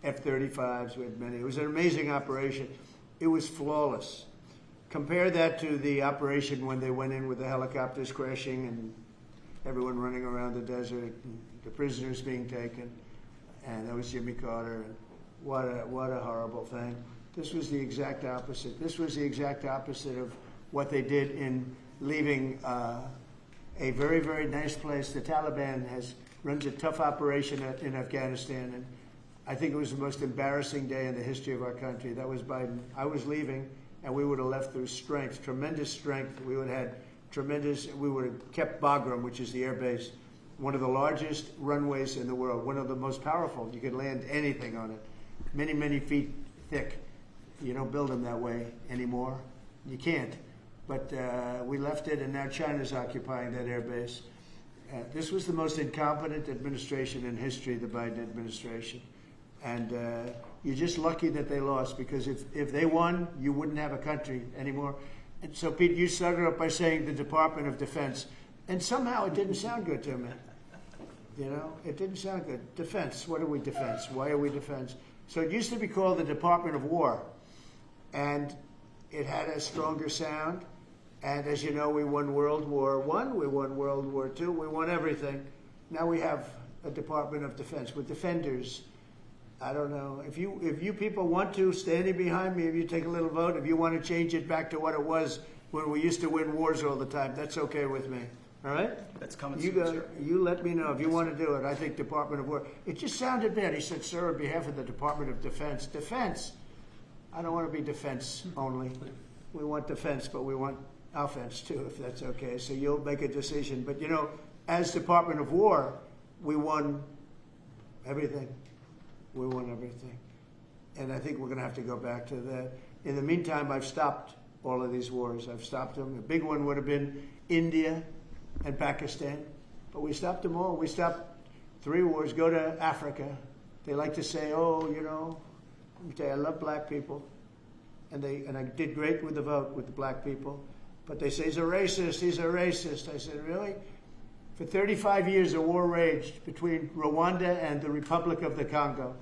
S1: F-35s. We had many. It was an amazing operation. It was flawless. Compare that to the operation when they went in with the helicopters crashing and everyone running around the desert, and the prisoners being taken, and that was Jimmy Carter. And what a horrible thing. This was the exact opposite. This was the exact opposite of what they did in leaving a very, very nice place. The Taliban runs a tough operation in Afghanistan, and I think it was the most embarrassing day in the history of our country. That was Biden. I was leaving, and we would have left through strength, tremendous strength. We would have kept Bagram, which is the air base, one of the largest runways in the world, one of the most powerful. You could land anything on it. many, many feet thick. You don't build them that way anymore. You can't. But we left it, and now China's occupying that air base. This was the most incompetent administration in history, the Biden administration. And you're just lucky that they lost, because if they won, you wouldn't have a country anymore. And so, Pete, you started off by saying the Department of Defense. And somehow it didn't sound good to me. You know, it didn't sound good. Defense, what are we defense? Why are we defense? So it used to be called the Department of War. And it had a stronger sound. And as you know, we won World War I, we won World War II, we won everything. Now we have a Department of Defense with defenders. I don't know. If you people want to, standing behind me, if you take a little vote, if you want to change it back to what it was when we used to win wars all the time, that's okay with me. All right?
S9: That's coming
S1: You
S9: soon,
S1: go.
S9: sir.
S1: You let me know if you want to do it. I think Department of War. It just sounded bad. He said, "Sir, on behalf of the Department of Defense." Defense. I don't want to be defense only. We want defense, but we want offense too, if that's okay. So you'll make a decision. But you know, as Department of War, we won everything. We won everything. And I think we're going to have to go back to that. In the meantime, I've stopped all of these wars. I've stopped them. The big one would have been India and Pakistan. But we stopped them all. We stopped 3 wars. Go to Africa. They like to say, oh, you know, let me tell you, I love black people. And I did great with the vote with the black people. But they say he's a racist, he's a racist. I said, really? For 35 years, a war raged between Rwanda and the Republic of the Congo.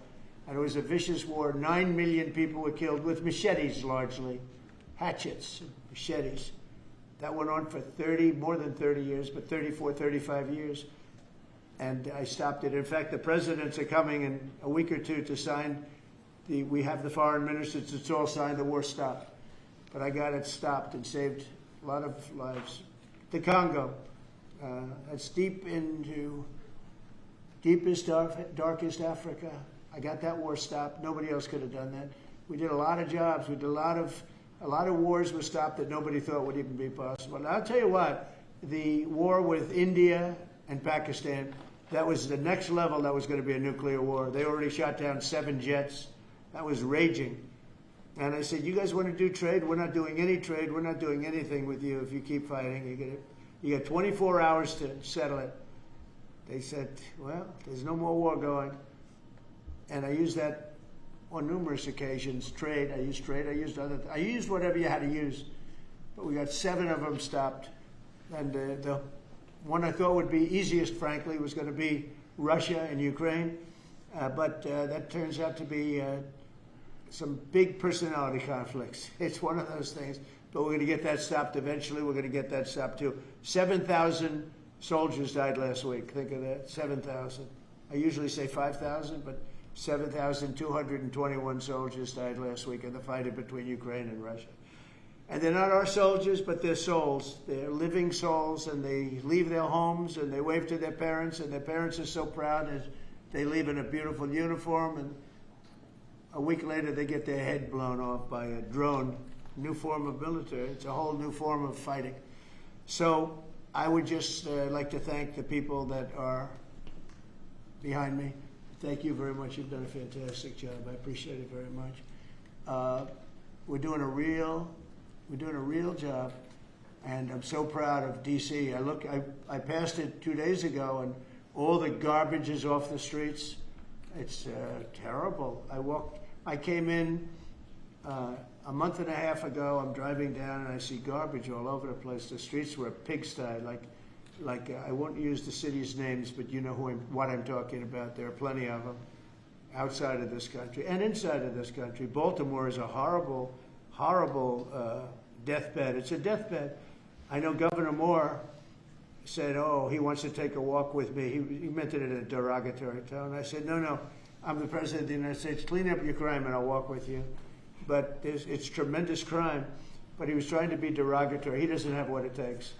S1: And it was a vicious war. 9 million people were killed with machetes largely, hatchets, machetes. That went on for more than 30 years, but 34, 35 years. And I stopped it. In fact, the presidents are coming in a week or two to sign. We have the foreign ministers, it's all signed, the war stopped. But I got it stopped and saved a lot of lives. The Congo, that's deepest, darkest Africa. I got that war stopped. Nobody else could have done that. We did a lot of jobs. We did a lot of wars were stopped that nobody thought would even be possible. And I'll tell you what, the war with India and Pakistan, that was the next level. That was going to be a nuclear war. They already shot down 7 jets. That was raging. And I said, you guys want to do trade? We're not doing any trade. We're not doing anything with you if you keep fighting. You got 24 hours to settle it. They said, well, there's no more war going. And I used that on numerous occasions. Trade, I used whatever you had to use. But we got 7 of them stopped. And the one I thought would be easiest, frankly, was going to be Russia and Ukraine. But that turns out to be some big personality conflicts. It's one of those things. But we're going to get that stopped eventually. We're going to get that stopped too. 7,000 soldiers died last week. Think of that, 7,000. I usually say 5,000, but 7,221 soldiers died last week in the fighting between Ukraine and Russia. And they're not our soldiers, but they're souls. They're living souls, and they leave their homes, and they wave to their parents, and their parents are so proud as they leave in a beautiful uniform, and a week later they get their head blown off by a drone. New form of military. It's a whole new form of fighting. So I would just like to thank the people that are behind me. Thank you very much. You've done a fantastic job. I appreciate it very much. We're doing a real job, and I'm so proud of DC. I passed it 2 days ago, and all the garbage is off the streets. It's terrible. I came in a month and a half ago. I'm driving down, and I see garbage all over the place. The streets were a pigsty, like I won't use the city's names, but you know what I'm talking about. There are plenty of them outside of this country and inside of this country. Baltimore is a horrible, horrible deathbed. It's a deathbed. I know Governor Moore said, oh, he wants to take a walk with me. He meant it in a derogatory tone. I said, no, I'm the President of the United States. Clean up your crime and I'll walk with you. But it's tremendous crime. But he was trying to be derogatory. He doesn't have what it takes.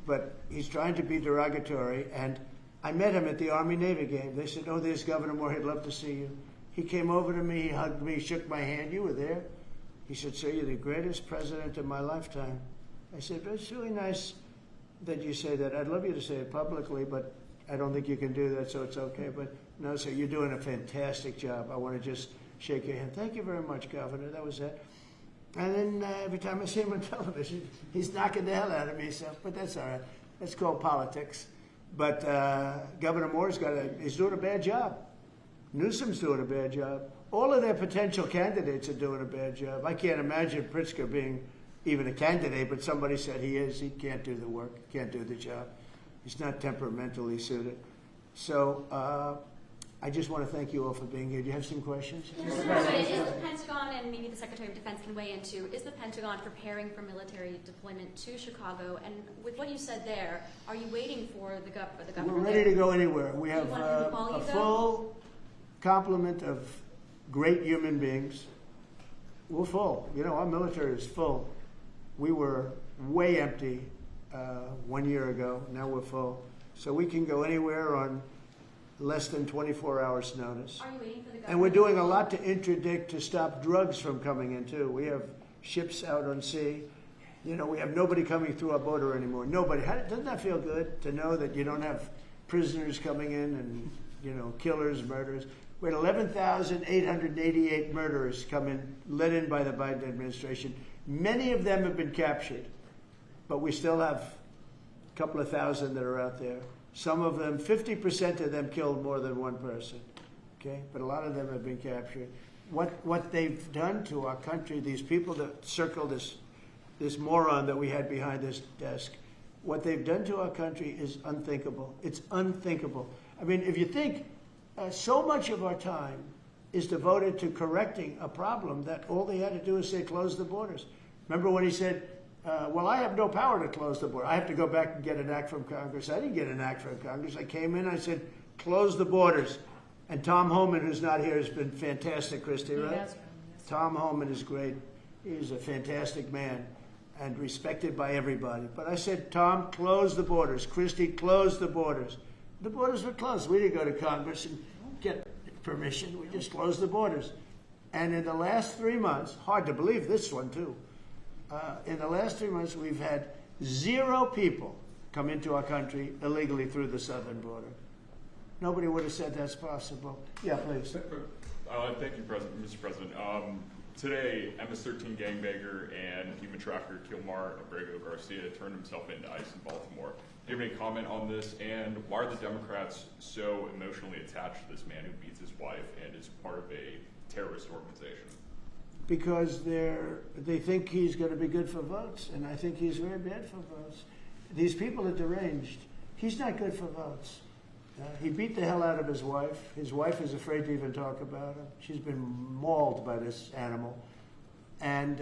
S1: But he's trying to be derogatory. And I met him at the Army-Navy game. They said, oh, there's Governor Moore. He'd love to see you. He came over to me. He hugged me, shook my hand. You were there. He said, sir, you're the greatest president of my lifetime. I said, it's really nice that you say that. I'd love you to say it publicly, but I don't think you can do that, so it's okay. But no, sir, you're doing a fantastic job. I want to just shake your hand. Thank you very much, Governor. That was it. And then every time I see him on television, he's knocking the hell out of me. So, but that's all right. That's called politics. But Governor Moore's he's doing a bad job. Newsom's doing a bad job. All of their potential candidates are doing a bad job. I can't imagine Pritzker being even a candidate, but somebody said he is. He can't do the work, can't do the job. He's not temperamentally suited. So I just want to thank you all for being here. Do you have some questions?
S10: Mr. President, is the Pentagon, and maybe the Secretary of Defense can weigh in too, is the Pentagon preparing for military deployment to Chicago? And with what you said there, are you waiting for the governor?
S1: We're ready to go anywhere. We
S10: Do you
S1: have
S10: want him to call
S1: a
S10: you, though?
S1: full complement of great human beings. We're full. You know, our military is full. We were way empty 1 year ago. Now we're full. So we can go anywhere on less than 24 hours notice.
S10: Are you waiting for the governor?
S1: And we're doing a lot to interdict to stop drugs from coming in too. We have ships out on sea. You know, we have nobody coming through our border anymore. Nobody. Doesn't that feel good to know that you don't have prisoners coming in and, you know, killers, murderers? We had 11,888 murderers come in, let in by the Biden administration. Many of them have been captured, but we still have a couple of thousand that are out there. Some of them, 50% of them killed more than one person, okay? But a lot of them have been captured. What they've done to our country, these people that circle this moron that we had behind this desk, what they've done to our country is unthinkable. It's unthinkable. I mean, if you think so much of our time is devoted to correcting a problem that all they had to do is say, close the borders. Remember when he said, well, I have no power to close the border. I have to go back and get an act from Congress. I didn't get an act from Congress. I came in, I said, close the borders. And Tom Homan, who's not here, has been fantastic, Christy, right?
S8: Yes.
S1: Tom Homan is great. He's a fantastic man and respected by everybody. But I said, Tom, close the borders. Christy, close the borders. The borders were closed. We didn't go to Congress and get permission. We just closed the borders. And in the last 3 months, hard to believe this one too, in the last 3 months, we've had 0 people come into our country illegally through the southern border. Nobody would have said that's possible. Yeah, please.
S11: Thank you, Mr. President. Today, MS-13 gangbanger and human trafficker Kilmar Abrego Garcia turned himself into ICE in Baltimore. Do you have any comment on this? And why are the Democrats so emotionally attached to this man who beats his wife and is part of a terrorist organization?
S1: Because they think he's going to be good for votes, and I think he's very bad for votes. These people are deranged. He's not good for votes. He beat the hell out of his wife. His wife is afraid to even talk about him. She's been mauled by this animal. And,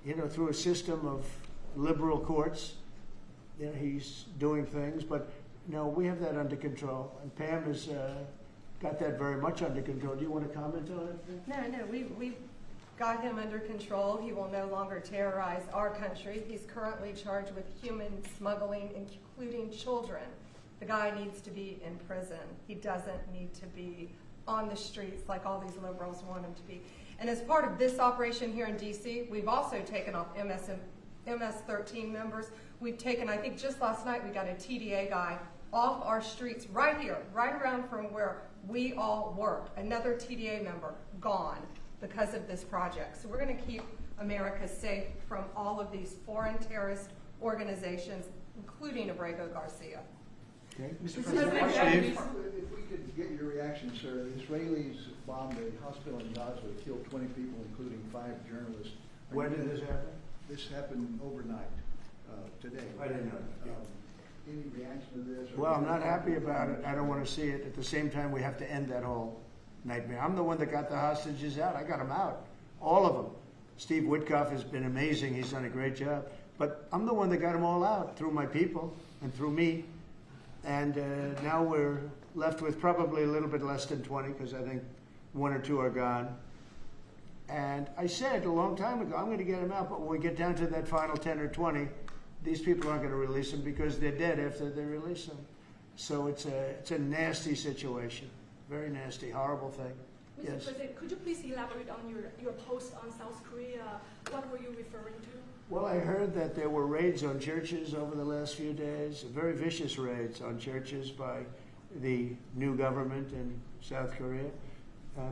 S1: you know, through a system of liberal courts, you know, he's doing things. But, no, we have that under control. And Pam has got that very much under control. Do you want to comment on it?
S3: No, we've got him under control. He will no longer terrorize our country. He's currently charged with human smuggling, including children. The guy needs to be in prison. He doesn't need to be on the streets like all these liberals want him to be. And as part of this operation here in D.C., we've also taken off MS-13 members. We've taken, I think just last night, we got a TDA guy off our streets right here, right around from where we all work. Another TDA member gone because of this project. So we're going to keep America safe from all of these foreign terrorist organizations, including Abrego Garcia.
S1: Okay.
S9: Mr.
S1: President.
S9: President,
S1: Steve?
S12: If we could get your reaction, sir. The Israelis bombed a hospital in Gaza, killed 20 people, including 5 journalists.
S1: When did this happen?
S12: This happened overnight, today.
S1: I didn't know that.
S12: Any reaction to this?
S1: Well, I'm not happy about it. I don't want to see it. At the same time, we have to end that whole nightmare. I'm the one that got the hostages out. I got them out. All of them. Steve Witkoff has been amazing. He's done a great job. But I'm the one that got them all out through my people and through me. And now we're left with probably a little bit less than 20 because I think 1 or 2 are gone. And I said a long time ago, I'm going to get them out. But when we get down to that final 10 or 20, these people aren't going to release them because they're dead after they release them. So it's a nasty situation. Very nasty, horrible thing.
S13: Mr.
S1: Yes.
S13: President, could you please elaborate on your post on South Korea? What were you referring to?
S1: Well, I heard that there were raids on churches over the last few days, very vicious raids on churches by the new government in South Korea.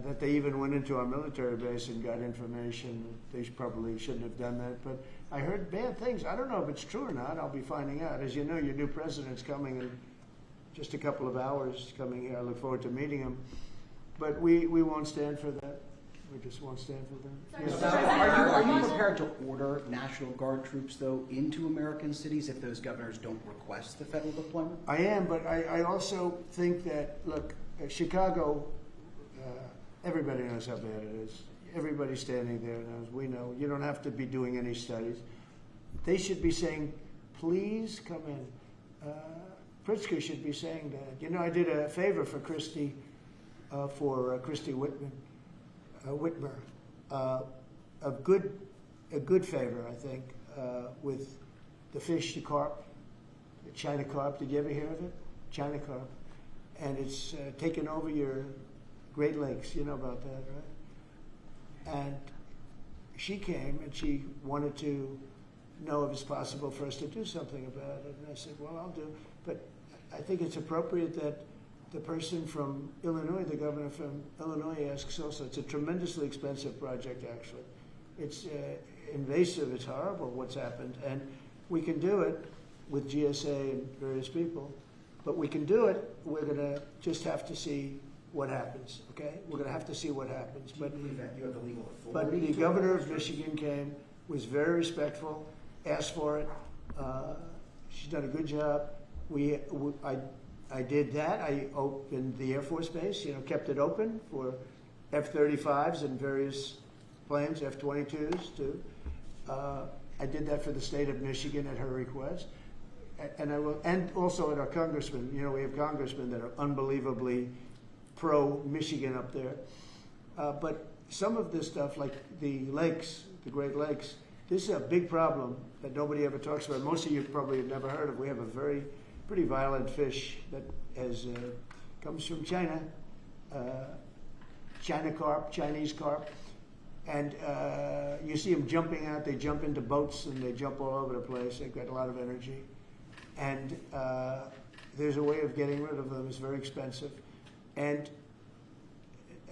S1: that they even went into our military base and got information. They probably shouldn't have done that, but I heard bad things. I don't know if it's true or not. I'll be finding out. As you know, your new president's coming in just a couple of hours coming here. I look forward to meeting him. But we won't stand for that. We just won't stand for that.
S10: Sorry,
S14: Are you prepared to order National Guard troops, though, into American cities if those governors don't request the federal deployment?
S1: I am, but I also think that, look, Chicago, everybody knows how bad it is. Everybody standing there knows. We know. You don't have to be doing any studies. They should be saying, please come in. Pritzker should be saying that. You know, I did a favor for Christy Whitmer, a good favor, I think, with the fish, the carp, the China carp. Did you ever hear of it? China carp. And it's taken over your Great Lakes. You know about that, right? And she came and she wanted to know if it's possible for us to do something about it. And I said, well, I'll do. But I think it's appropriate that the person from Illinois, the governor from Illinois, asks also. It's a tremendously expensive project, actually. It's invasive. It's horrible what's happened. And we can do it with GSA and various people. But we can do it. We're going to just have to see what happens, okay? We're going to have to see what happens.
S14: Do you believe that you have the legal
S1: But
S14: authority?
S1: the governor of Michigan came, was very respectful, asked for it. She's done a good job. I did that. I opened the Air Force Base, kept it open for F-35s and various planes, F-22s too. I did that for the state of Michigan at her request. And I will, and also at our congressmen. We have congressmen that are unbelievably pro-Michigan up there. But some of this stuff, like the lakes, the Great Lakes, this is a big problem that nobody ever talks about. Most of you probably have never heard of. We have a pretty violent fish that comes from China, China carp, Chinese carp. And you see them jumping out. They jump into boats and they jump all over the place. They've got a lot of energy. And there's a way of getting rid of them. It's very expensive. And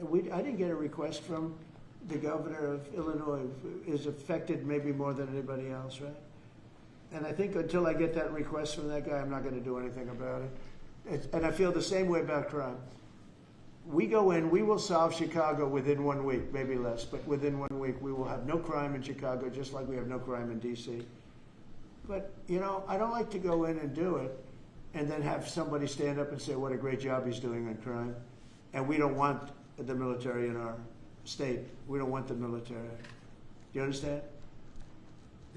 S1: I didn't get a request from the governor of Illinois, who is affected maybe more than anybody else, right? And I think until I get that request from that guy, I'm not going to do anything about it. And I feel the same way about crime. We go in, we will solve Chicago within 1 week, maybe less, but within 1 week we will have no crime in Chicago, just like we have no crime in D.C. But, I don't like to go in and do it and then have somebody stand up and say what a great job he's doing on crime. And we don't want the military in our state. We don't want the military. Do you understand?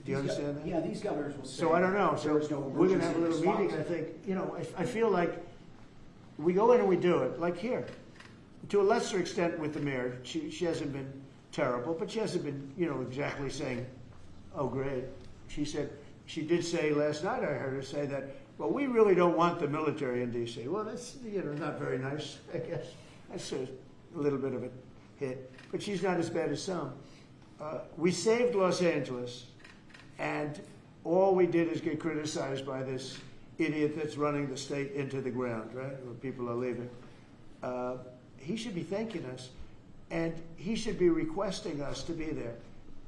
S1: Do you understand that?
S14: Yeah, these governors will say.
S1: So I don't know. So
S14: there's no
S1: we're going to have a little
S14: emergency
S1: meeting.
S14: response.
S1: I think, I feel like we go in and we do it, like here. To a lesser extent with the mayor. She hasn't been terrible, but she hasn't been, exactly saying, oh, great. She did say last night, I heard her say that, well, we really don't want the military in D.C. Well, that's, not very nice, I guess. That's a little bit of a hit. But she's not as bad as some. We saved Los Angeles, and all we did is get criticized by this idiot that's running the state into the ground, right, where people are leaving. He should be thanking us, and he should be requesting us to be there.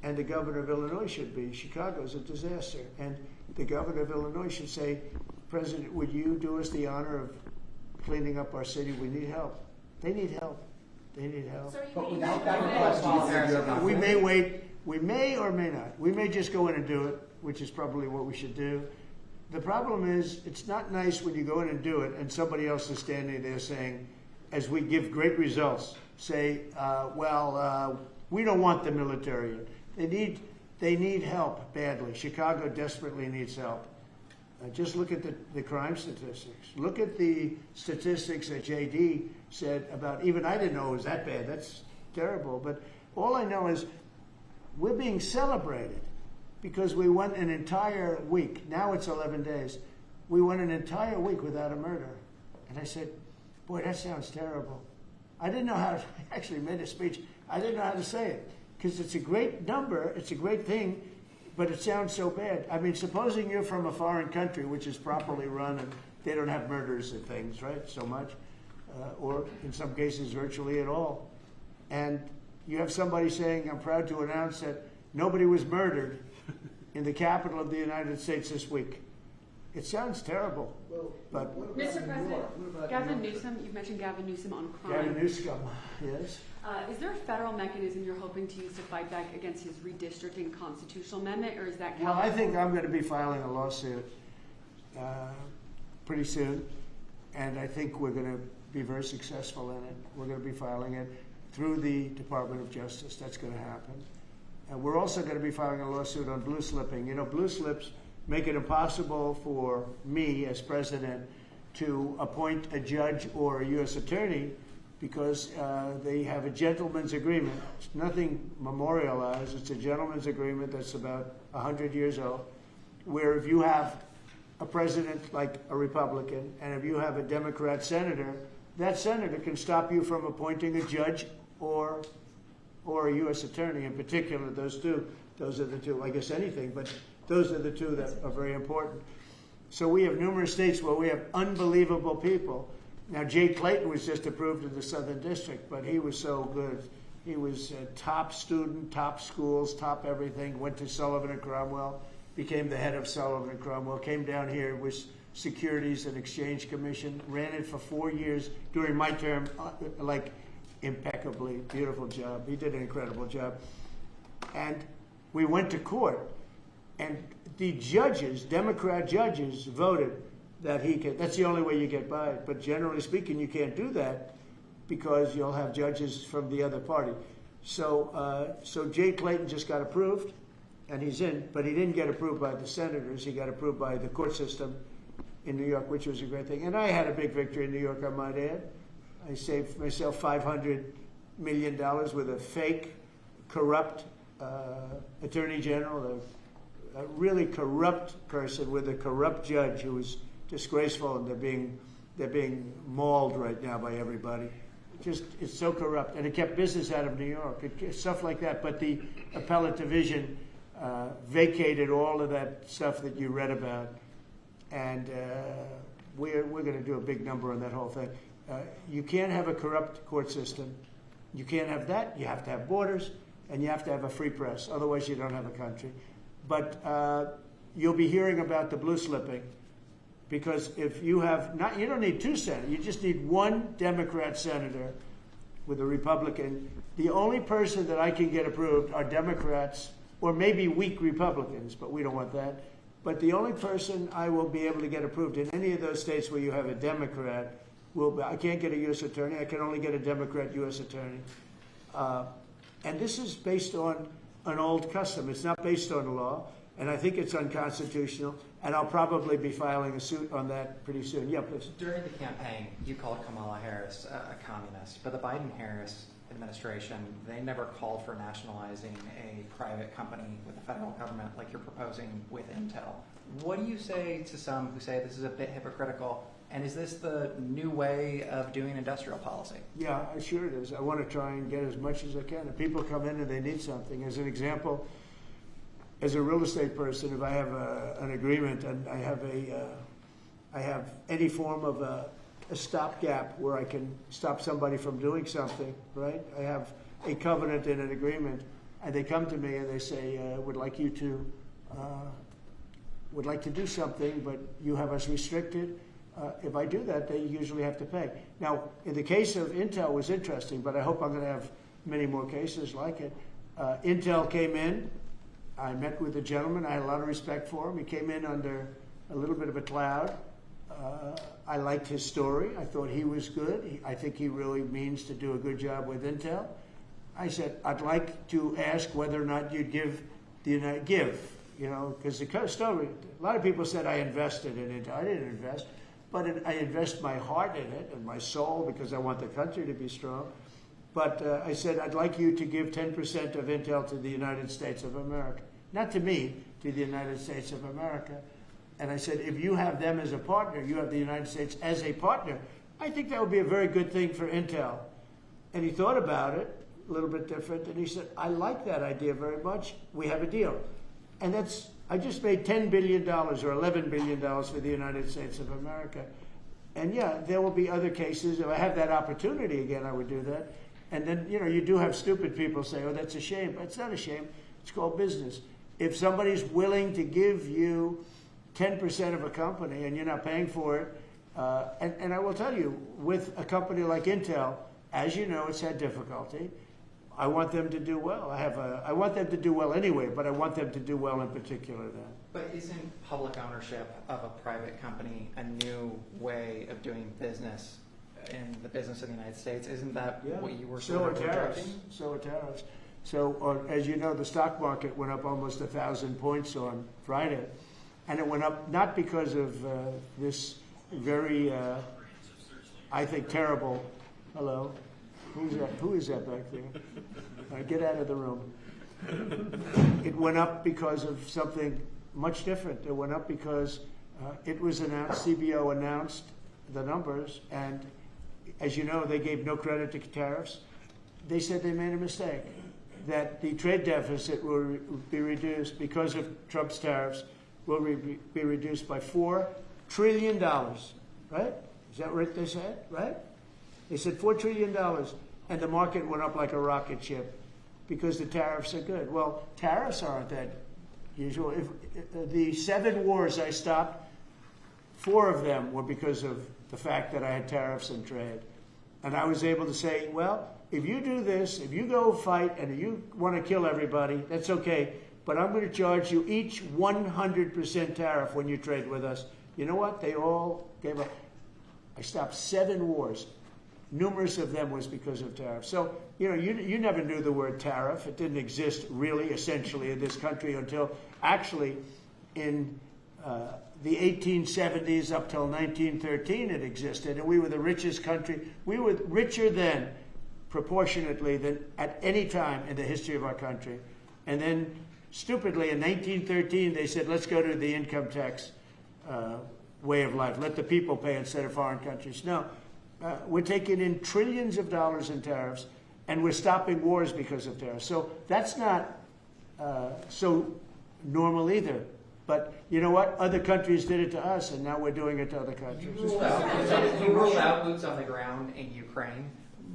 S1: And the governor of Illinois should be. Chicago's a disaster. And the governor of Illinois should say, President, would you do us the honor of cleaning up our city? We need help. They need help. They need help.
S14: But without that request,
S1: We may wait. We may or may not. We may just go in and do it, which is probably what we should do. The problem is, it's not nice when you go in and do it and somebody else is standing there saying, as we give great results, say, we don't want the military. They need help badly. Chicago desperately needs help. Just look at the crime statistics. Look at the statistics that JD said about, even I didn't know it was that bad. That's terrible. But all I know is we're being celebrated because we went an entire week. Now it's 11 days. We went an entire week without a murder. And I said, boy, that sounds terrible. I didn't know how to, I actually made a speech. I didn't know how to say it because it's a great number. It's a great thing. But it sounds so bad. I mean, supposing you're from a foreign country which is properly run and they don't have murders and things, right, so much, or in some cases virtually at all. and you have somebody saying, I'm proud to announce that nobody was murdered in the capital of the United States this week. It sounds terrible,
S12: Well,
S1: but
S12: what about
S13: Mr.
S12: New
S13: President,
S12: York? What about
S13: Gavin
S12: New York?
S13: Newsom, you've mentioned Gavin Newsom on crime.
S1: Gavin Newsom, yes.
S13: Is there a federal mechanism you're hoping to use to fight back against his redistricting constitutional amendment, or is that
S1: Well, I think I'm going to be filing a lawsuit pretty soon, and I think we're going to be very successful in it. We're going to be filing it through the Department of Justice. That's going to happen. And we're also going to be filing a lawsuit on blue slipping. You know, blue slips make it impossible for me as president to appoint a judge or a U.S. attorney because they have a gentleman's agreement. It's nothing memorialized. It's a gentleman's agreement that's about 100 years old, where if you have a president like a Republican and if you have a Democrat senator, that senator can stop you from appointing a judge or a U.S. attorney. In particular, those are the two, I guess anything, but those are the two that are very important. So we have numerous states where we have unbelievable people. Now, Jay Clayton was just approved in the Southern District, but he was so good. He was a top student, top schools, top everything, went to Sullivan and Cromwell, became the head of Sullivan and Cromwell, came down here, was Securities and Exchange Commission, ran it for 4 years during my term, like impeccably, beautiful job. He did an incredible job. And we went to court, and the judges, Democrat judges, voted that he could. That's the only way you get by it. But generally speaking, you can't do that because you'll have judges from the other party. So Jay Clayton just got approved, and he's in, but he didn't get approved by the senators. He got approved by the court system in New York, which was a great thing. And I had a big victory in New York, I might add. I saved myself $500 million with a fake, corrupt attorney general, a really corrupt person with a corrupt judge who was disgraceful, and they're being mauled right now by everybody. Just, it's so corrupt, and it kept business out of New York, stuff like that. But the appellate division vacated all of that stuff that you read about, and we're going to do a big number on that whole thing. You can't have a corrupt court system. You can't have that. You have to have borders, and you have to have a free press. Otherwise, you don't have a country. But you'll be hearing about the blue slipping, because if you have not, you don't need two senators. You just need one Democrat senator with a Republican. The only person that I can get approved are Democrats or maybe weak Republicans, but we don't want that. But the only person I will be able to get approved in any of those states where you have a Democrat will be, I can't get a U.S. attorney. I can only get a Democrat U.S. attorney. And this is based on an old custom. It's not based on law, and I think it's unconstitutional, and I'll probably be filing a suit on that pretty soon. Yeah, please.
S15: During the campaign, you called Kamala Harris a communist, but the Biden-Harris administration, they never called for nationalizing a private company with the federal government like you're proposing with Intel. What do you say to some who say this is a bit hypocritical, and is this the new way of doing industrial policy?
S1: Yeah, sure it is. I want to try and get as much as I can. If people come in and they need something, as an example, as a real estate person, if I have an agreement and I have any form of a stopgap where I can stop somebody from doing something, right? I have a covenant in an agreement, and they come to me and they say, would like to do something, but you have us restricted. If I do that, they usually have to pay. Now, in the case of Intel, it was interesting, but I hope I'm going to have many more cases like it. Intel came in. I met with the gentleman. I had a lot of respect for him. He came in under a little bit of a cloud. I liked his story. I thought he was good. I think he really means to do a good job with Intel. I said, I'd like to ask whether or not you'd give, you know, because the story, a lot of people said I invested in Intel. I didn't invest, but I invest my heart in it and my soul because I want the country to be strong. But I said, I'd like you to give 10% of Intel to the United States of America. Not to me, to the United States of America. And I said, if you have them as a partner, you have the United States as a partner, I think that would be a very good thing for Intel. And he thought about it, a little bit different, and he said, I like that idea very much. We have a deal. And I just made $10 billion or $11 billion for the United States of America. And yeah, there will be other cases. If I have that opportunity again, I would do that. And then, you do have stupid people say, oh, that's a shame. But it's not a shame. It's called business. If somebody's willing to give you 10% of a company and you're not paying for it, and I will tell you, with a company like Intel, as you know, it's had difficulty. I want them to do well. I want them to do well anyway, but I want them to do well in particular then.
S15: But isn't public ownership of a private company a new way of doing business in the business of the United States? Isn't that what you were sort of projecting?
S1: So are tariffs. So, as you know, the stock market went up almost 1,000 points on Friday. And it went up not because of this very, I think, terrible, hello, who is that back there? Get out of the room. It went up because of something much different. It went up because it was announced, CBO announced the numbers, and as you know, they gave no credit to tariffs. They said they made a mistake, that the trade deficit will be reduced because of Trump's tariffs, will be reduced by $4 trillion, right? Is that what they said, right? They said $4 trillion, and the market went up like a rocket ship because the tariffs are good. Well, tariffs aren't that usual. If the 7 wars I stopped, 4 of them were because of the fact that I had tariffs and trade. And I was able to say, well, if you do this, if you go fight and you want to kill everybody, that's okay. But I'm going to charge you each 100% tariff when you trade with us. You know what? They all gave up. I stopped 7 wars. Numerous of them was because of tariffs. So, you never knew the word tariff. It didn't exist really, essentially, in this country until actually in the 1870s up till 1913 it existed. And we were the richest country. We were richer then, proportionately, than at any time in the history of our country. And then, stupidly, in 1913, they said, let's go to the income tax way of life. Let the people pay instead of foreign countries. No. We're taking in trillions of dollars in tariffs, and we're stopping wars because of tariffs. So that's not so normal either. But you know what? Other countries did it to us, and now we're doing it to other countries.
S15: You ruled out boots on the ground in Ukraine,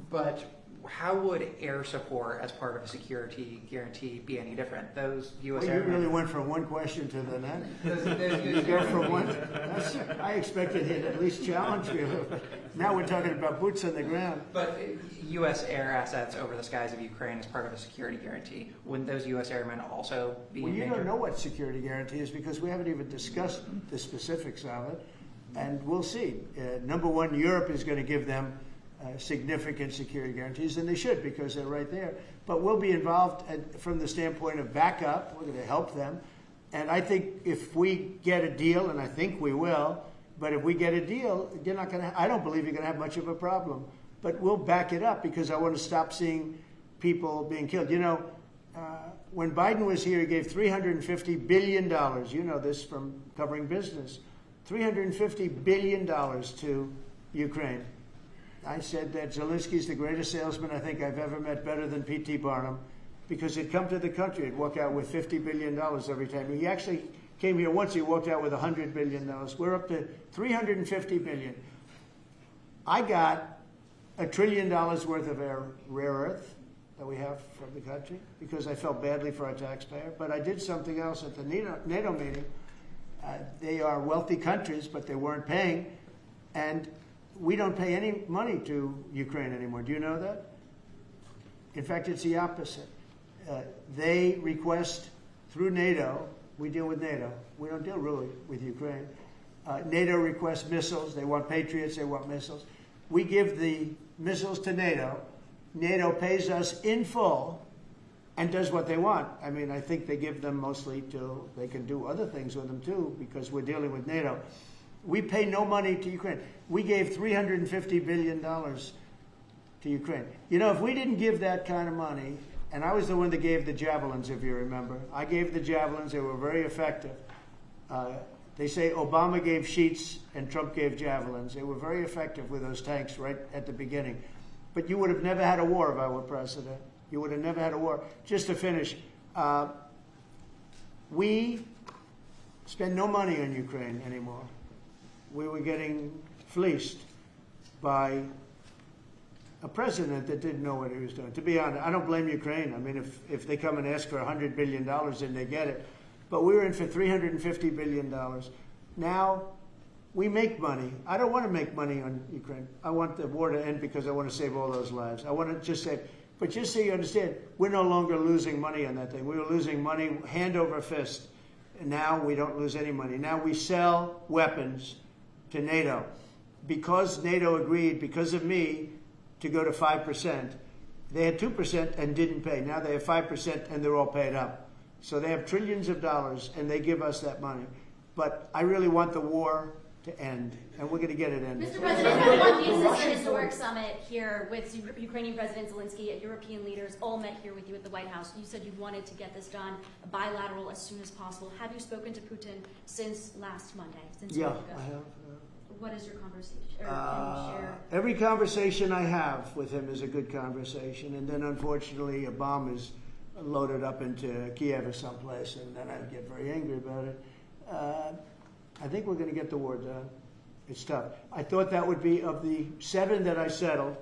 S15: but how would air support as part of a security guarantee be any different? Those U.S.
S1: Well, you really went from one question to the next. You go from one. I expected him to at least challenge you. Now we're talking about boots on the ground.
S15: But U.S. air assets over the skies of Ukraine as part of a security guarantee, wouldn't those U.S. airmen also be
S1: Well, you
S15: endangered?
S1: don't know what security guarantee is because we haven't even discussed the specifics of it. And we'll see. Number one, Europe is going to give them significant security guarantees, and they should because they're right there. But we'll be involved from the standpoint of backup. We're going to help them. And I think if we get a deal, and I think we will, but if we get a deal, you're not going to. I don't believe you're going to have much of a problem. But we'll back it up because I want to stop seeing people being killed. When Biden was here, he gave $350 billion. You know this from covering business. $350 billion to Ukraine. I said that Zelensky's the greatest salesman I think I've ever met, better than P.T. Barnum, because he'd come to the country, he'd walk out with $50 billion every time. He actually came here once, he walked out with $100 billion. We're up to $350 billion. I got $1 trillion worth of rare earth that we have from the country because I felt badly for our taxpayer. But I did something else at the NATO meeting. They are wealthy countries, but they weren't paying. And we don't pay any money to Ukraine anymore. Do you know that? In fact, it's the opposite. They request through NATO, we deal with NATO. We don't deal really with Ukraine. NATO requests missiles. They want Patriots. They want missiles. We give the missiles to NATO. NATO pays us in full and does what they want. I mean, I think they give them mostly to, they can do other things with them too because we're dealing with NATO. We pay no money to Ukraine. We gave $350 billion to Ukraine. If we didn't give that kind of money, and I was the one that gave the javelins, if you remember. I gave the javelins. They were very effective. They say Obama gave sheets and Trump gave javelins. They were very effective with those tanks right at the beginning. But you would have never had a war if I were president. You would have never had a war. Just to finish, we spend no money on Ukraine anymore. We were getting fleeced by a president that didn't know what he was doing. To be honest, I don't blame Ukraine. I mean, if they come and ask for $100 billion, then they get it. But we were in for $350 billion. Now, we make money. I don't want to make money on Ukraine. I want the war to end because I want to save all those lives. I want to just say, but just so you understand, we're no longer losing money on that thing. We were losing money hand over fist. And now we don't lose any money. Now we sell weapons to NATO. Because NATO agreed, because of me, to go to 5%, they had 2% and didn't pay. Now they have 5% and they're all paid up. So they have trillions of dollars and they give us that money. But I really want the war to end, and we're going to get it ended.
S10: Mr. President, everyone uses the historic summit here with Ukrainian President Zelensky, European leaders all met here with you at the White House. You said you wanted to get this done bilateral as soon as possible. Have you spoken to Putin since last Monday?
S1: Yeah, I have.
S10: What is your conversation? Or can you share?
S1: Every conversation I have with him is a good conversation, and then unfortunately a bomb is loaded up into Kiev or someplace, and then I get very angry about it. I think we're going to get the war done. It's tough. I thought that would be, of the 7 that I settled,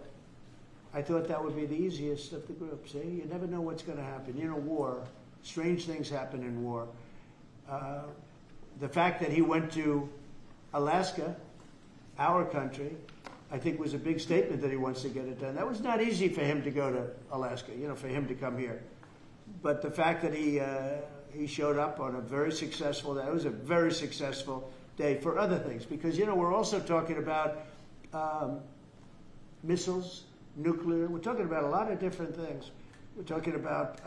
S1: I thought that would be the easiest of the group. See, you never know what's going to happen. You know, war, strange things happen in war. The fact that he went to Alaska, our country, I think was a big statement that he wants to get it done. That was not easy for him to go to Alaska, you know, for him to come here. But the fact that he showed up on a very successful day, it was a very successful day for other things. Because, you know, we're also talking about missiles, nuclear. We're talking about a lot of different things. We're talking about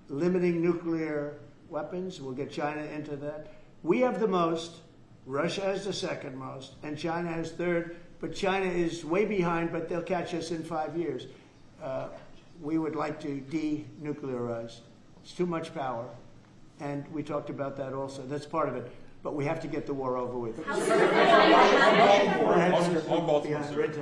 S1: limiting nuclear weapons. We'll get China into that. We have the most. Russia has the second most, and China has third, but China is way behind, but they'll catch us in 5 years. We would like to denuclearize. It's too much power, and we talked about that also. That's part of it, but we have to get the war over with.
S11: On Baltimore, sir.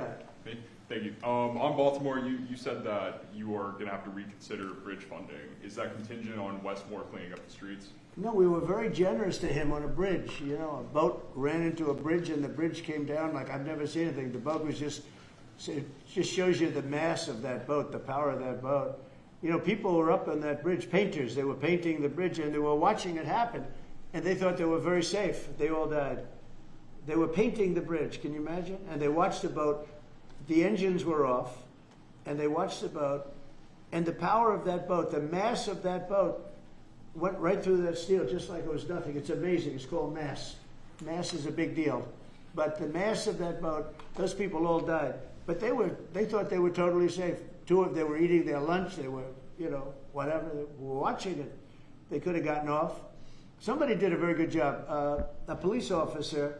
S11: Thank you. On Baltimore, you said that you are going to have to reconsider bridge funding. Is that contingent on Westmore cleaning up the streets?
S1: No, we were very generous to him on a bridge. You know, a boat ran into a bridge and the bridge came down like I've never seen anything. The boat was it just shows you the mass of that boat, the power of that boat. You know, people were up on that bridge, painters. They were painting the bridge and they were watching it happen. And they thought they were very safe. They all died. They were painting the bridge, can you imagine? And they watched the boat. The engines were off, and they watched the boat, and the power of that boat, the mass of that boat, went right through that steel just like it was nothing. It's amazing. It's called mass. Mass is a big deal. But the mass of that boat, those people all died. But they thought they were totally safe. They were eating their lunch. They were, you know, whatever. They were watching it. They could have gotten off. Somebody did a very good job. A police officer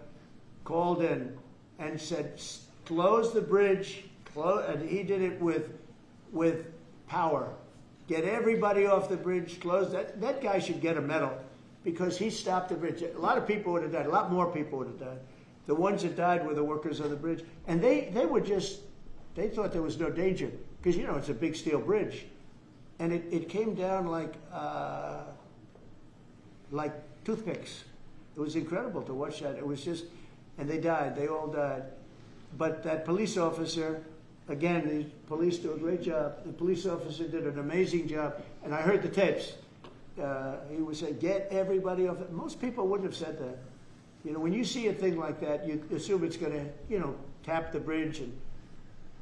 S1: called in and said, close the bridge, and he did it with power. Get everybody off the bridge, close that. That guy should get a medal because he stopped the bridge. A lot of people would have died. A lot more people would have died. The ones that died were the workers on the bridge. And they thought there was no danger because, you know, it's a big steel bridge. And it came down like toothpicks. It was incredible to watch that. It was just, and they died. They all died. But that police officer, again, the police do a great job. The police officer did an amazing job. And I heard the tapes. He would say, get everybody off. Most people wouldn't have said that. You know, when you see a thing like that, you assume it's going to, you know, tap the bridge and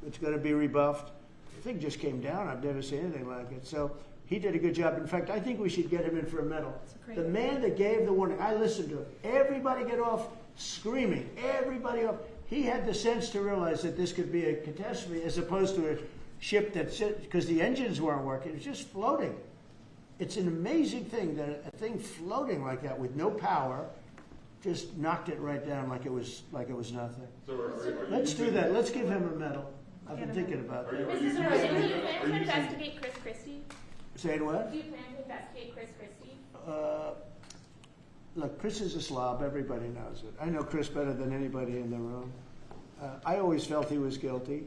S1: it's going to be rebuffed. The thing just came down. I've never seen anything like it. So he did a good job. In fact, I think we should get him in for a medal. The man that gave the warning, I listened to him. Everybody get off screaming. Everybody off. He had the sense to realize that this could be a catastrophe as opposed to a ship that's, because the engines weren't working, it was just floating. It's an amazing thing that a thing floating like that with no power just knocked it right down like it was nothing.
S11: So
S1: Let's do that. Let's give him a medal. I've been thinking about that.
S16: Mr. President, do you plan to investigate Chris Christie?
S1: Saying what?
S16: Do you plan to investigate Chris Christie?
S1: Look, Chris is a slob. Everybody knows it. I know Chris better than anybody in the room. I always felt he was guilty.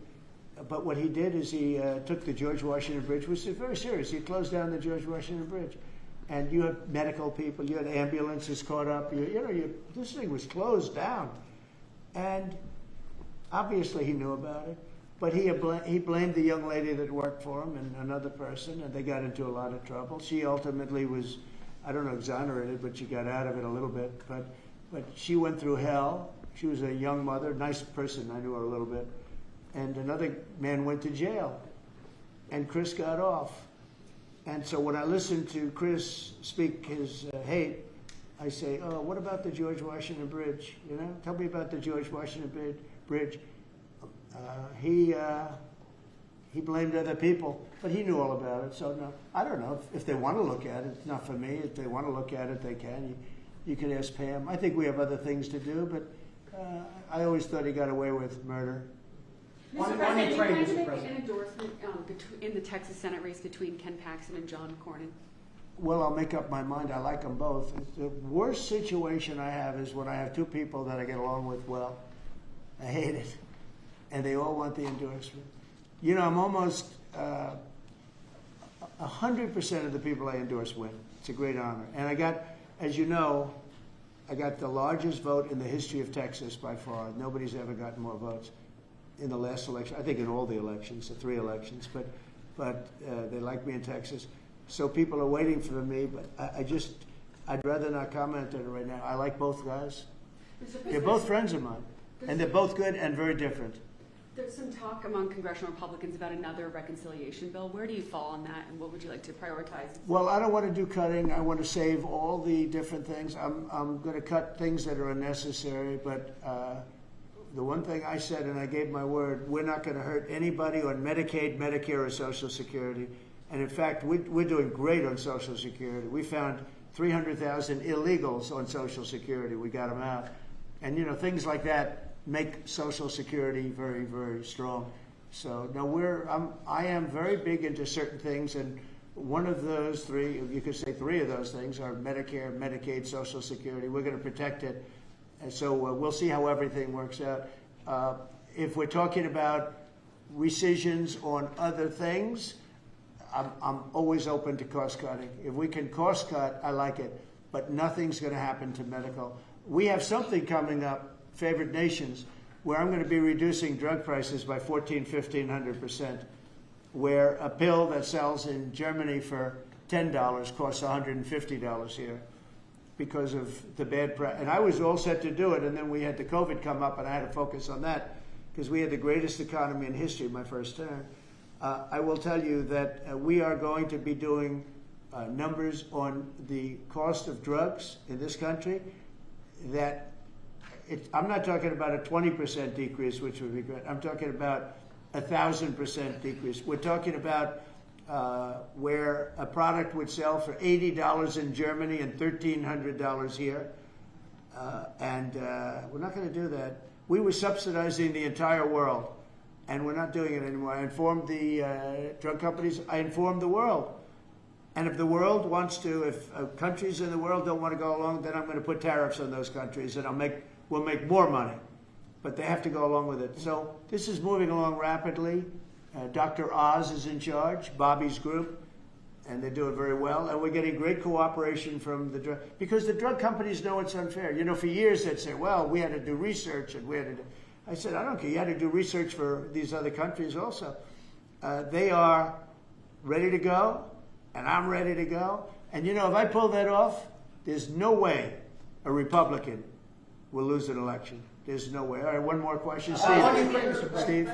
S1: But what he did is he took the George Washington Bridge, which is very serious. He closed down the George Washington Bridge. And you had medical people, you had ambulances caught up. This thing was closed down. And obviously he knew about it. But he blamed the young lady that worked for him and another person, and they got into a lot of trouble. She ultimately was, I don't know, exonerated, but she got out of it a little bit. But she went through hell. She was a young mother, nice person. I knew her a little bit. And another man went to jail, and Chris got off. And so when I listen to Chris speak his hate, I say, oh, what about the George Washington Bridge? You know, tell me about the George Washington Bridge. He blamed other people, but he knew all about it. So no, I don't know if they want to look at it. It's not for me. If they want to look at it, they can. You can ask Pam. I think we have other things to do, but I always thought he got away with murder.
S13: Mr. President, you plan to make an endorsement in the Texas Senate race between Ken Paxton and John Cornyn?
S1: Well, I'll make up my mind. I like them both. The worst situation I have is when I have two people that I get along with well. I hate it. And they all want the endorsement. You know, I'm almost 100% of the people I endorse win. It's a great honor. And I got, as you know, I got the largest vote in the history of Texas by far. Nobody's ever gotten more votes in the last election. I think in all the elections, the 3 elections. But they like me in Texas. So people are waiting for me, but I'd rather not comment on it right now. I like both guys. They're both friends of mine. And they're both good and very different.
S13: There's some talk among congressional Republicans about another reconciliation bill. Where do you fall on that, and what would you like to prioritize?
S1: Well, I don't want to do cutting. I want to save all the different things. I'm going to cut things that are unnecessary, but the one thing I said, and I gave my word, we're not going to hurt anybody on Medicaid, Medicare, or Social Security. And in fact, we're doing great on Social Security. We found 300,000 illegals on Social Security. We got them out. And, you know, things like that make Social Security very, very strong. So, no, I am very big into certain things, and one of those 3, you could say 3 of those things are Medicare, Medicaid, Social Security. We're going to protect it. And so we'll see how everything works out. If we're talking about rescissions on other things, I'm always open to cost cutting. If we can cost cut, I like it. But nothing's going to happen to medical. We have something coming up, Favored Nations, where I'm going to be reducing drug prices by 1,500%, where a pill that sells in Germany for $10 costs $150 here because of the bad price. And I was all set to do it, and then we had the COVID come up, and I had to focus on that because we had the greatest economy in history my first term. I will tell you that we are going to be doing numbers on the cost of drugs in this country that I'm not talking about a 20% decrease, which would be great. I'm talking about 1,000% decrease. We're talking about where a product would sell for $80 in Germany and $1,300 here. And we're not going to do that. We were subsidizing the entire world, and we're not doing it anymore. I informed the drug companies. I informed the world. And if the world wants to, if countries in the world don't want to go along, then I'm going to put tariffs on those countries, and we'll make more money. But they have to go along with it. So this is moving along rapidly. Dr. Oz is in charge, Bobby's group, and they're doing very well. And we're getting great cooperation from the drug, because the drug companies know it's unfair. You know, for years they'd say, well, we had to do research, and we had to do. I said, I don't care. You had to do research for these other countries also. They are ready to go, and I'm ready to go. And, you know, if I pull that off, there's no way a Republican will lose an election. There's no way. All right, one more question. Steve,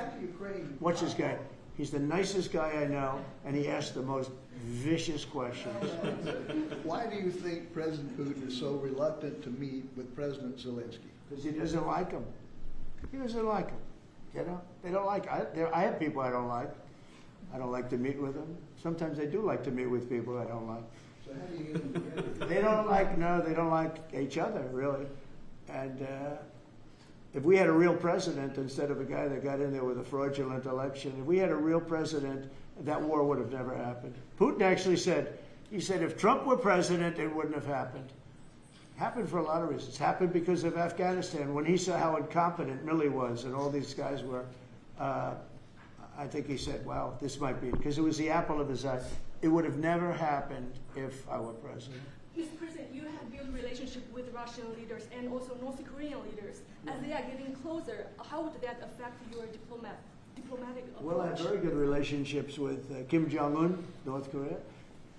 S1: what's this guy? He's the nicest guy I know, and he asks the most vicious questions.
S12: Why do you think President Putin is so reluctant to meet with President Zelensky?
S1: Because he doesn't like him. He doesn't like him. You know, they don't like. I have people I don't like. I don't like to meet with them. Sometimes I do like to meet with people I don't like.
S12: So how do you get them together?
S1: They don't like each other, really. And if we had a real president instead of a guy that got in there with a fraudulent election, if we had a real president, that war would have never happened. Putin actually said, if Trump were president, it wouldn't have happened. Happened for a lot of reasons. Happened because of Afghanistan. When he saw how incompetent Milley was and all these guys were, I think he said, wow, this might be, because it was the apple of his eye. It would have never happened if I were president.
S17: Mr. President, you have built relationship with Russian leaders and also North Korean leaders. As they are getting closer, how would that affect your diplomat diplomatic approach?
S1: Well, I have very good relationships with Kim Jong-un, North Korea.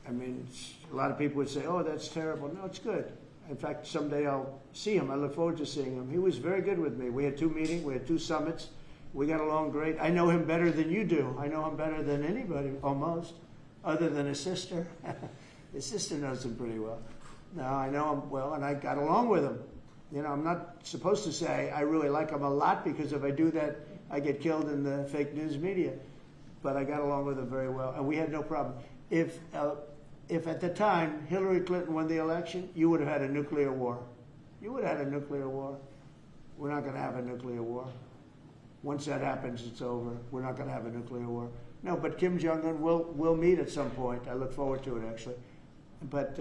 S1: I mean, a lot of people would say, oh, that's terrible. No, it's good. In fact, someday I'll see him. I look forward to seeing him. He was very good with me. We had 2 meetings. We had 2 summits. We got along great. I know him better than you do. I know him better than anybody, almost, other than his sister. His sister knows him pretty well. No, I know him well, and I got along with him. You know, I'm not supposed to say I really like him a lot, because if I do that, I get killed in the fake news media. But I got along with him very well, and we had no problem. If at the time Hillary Clinton won the election, you would have had a nuclear war. You would have had a nuclear war. We're not going to have a nuclear war. Once that happens, it's over. We're not going to have a nuclear war. No, but Kim Jong-un will meet at some point. I look forward to it, actually. But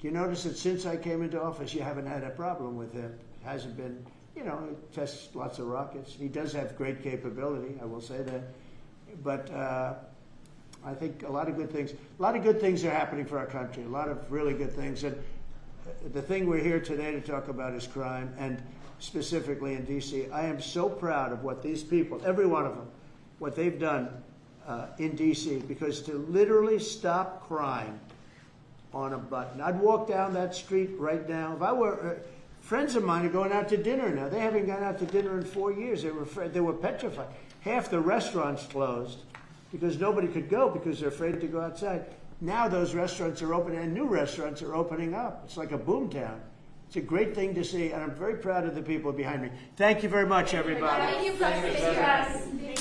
S1: you notice that since I came into office, you haven't had a problem with him. It hasn't been, you know, he tests lots of rockets. He does have great capability, I will say that. But I think a lot of good things are happening for our country, a lot of really good things. And the thing we're here today to talk about is crime, and specifically in D.C. I am so proud of what these people, every one of them, what they've done in D.C., because to literally stop crime on a button. I'd walk down that street right now. If I were, friends of mine are going out to dinner now. They haven't gone out to dinner in 4 years. They were petrified. Half the restaurants closed because nobody could go because they're afraid to go outside. Now those restaurants are open, and new restaurants are opening up. It's like a boom town. It's a great thing to see, and I'm very proud of the people behind me. Thank you very much, everybody.
S16: Thank you, President.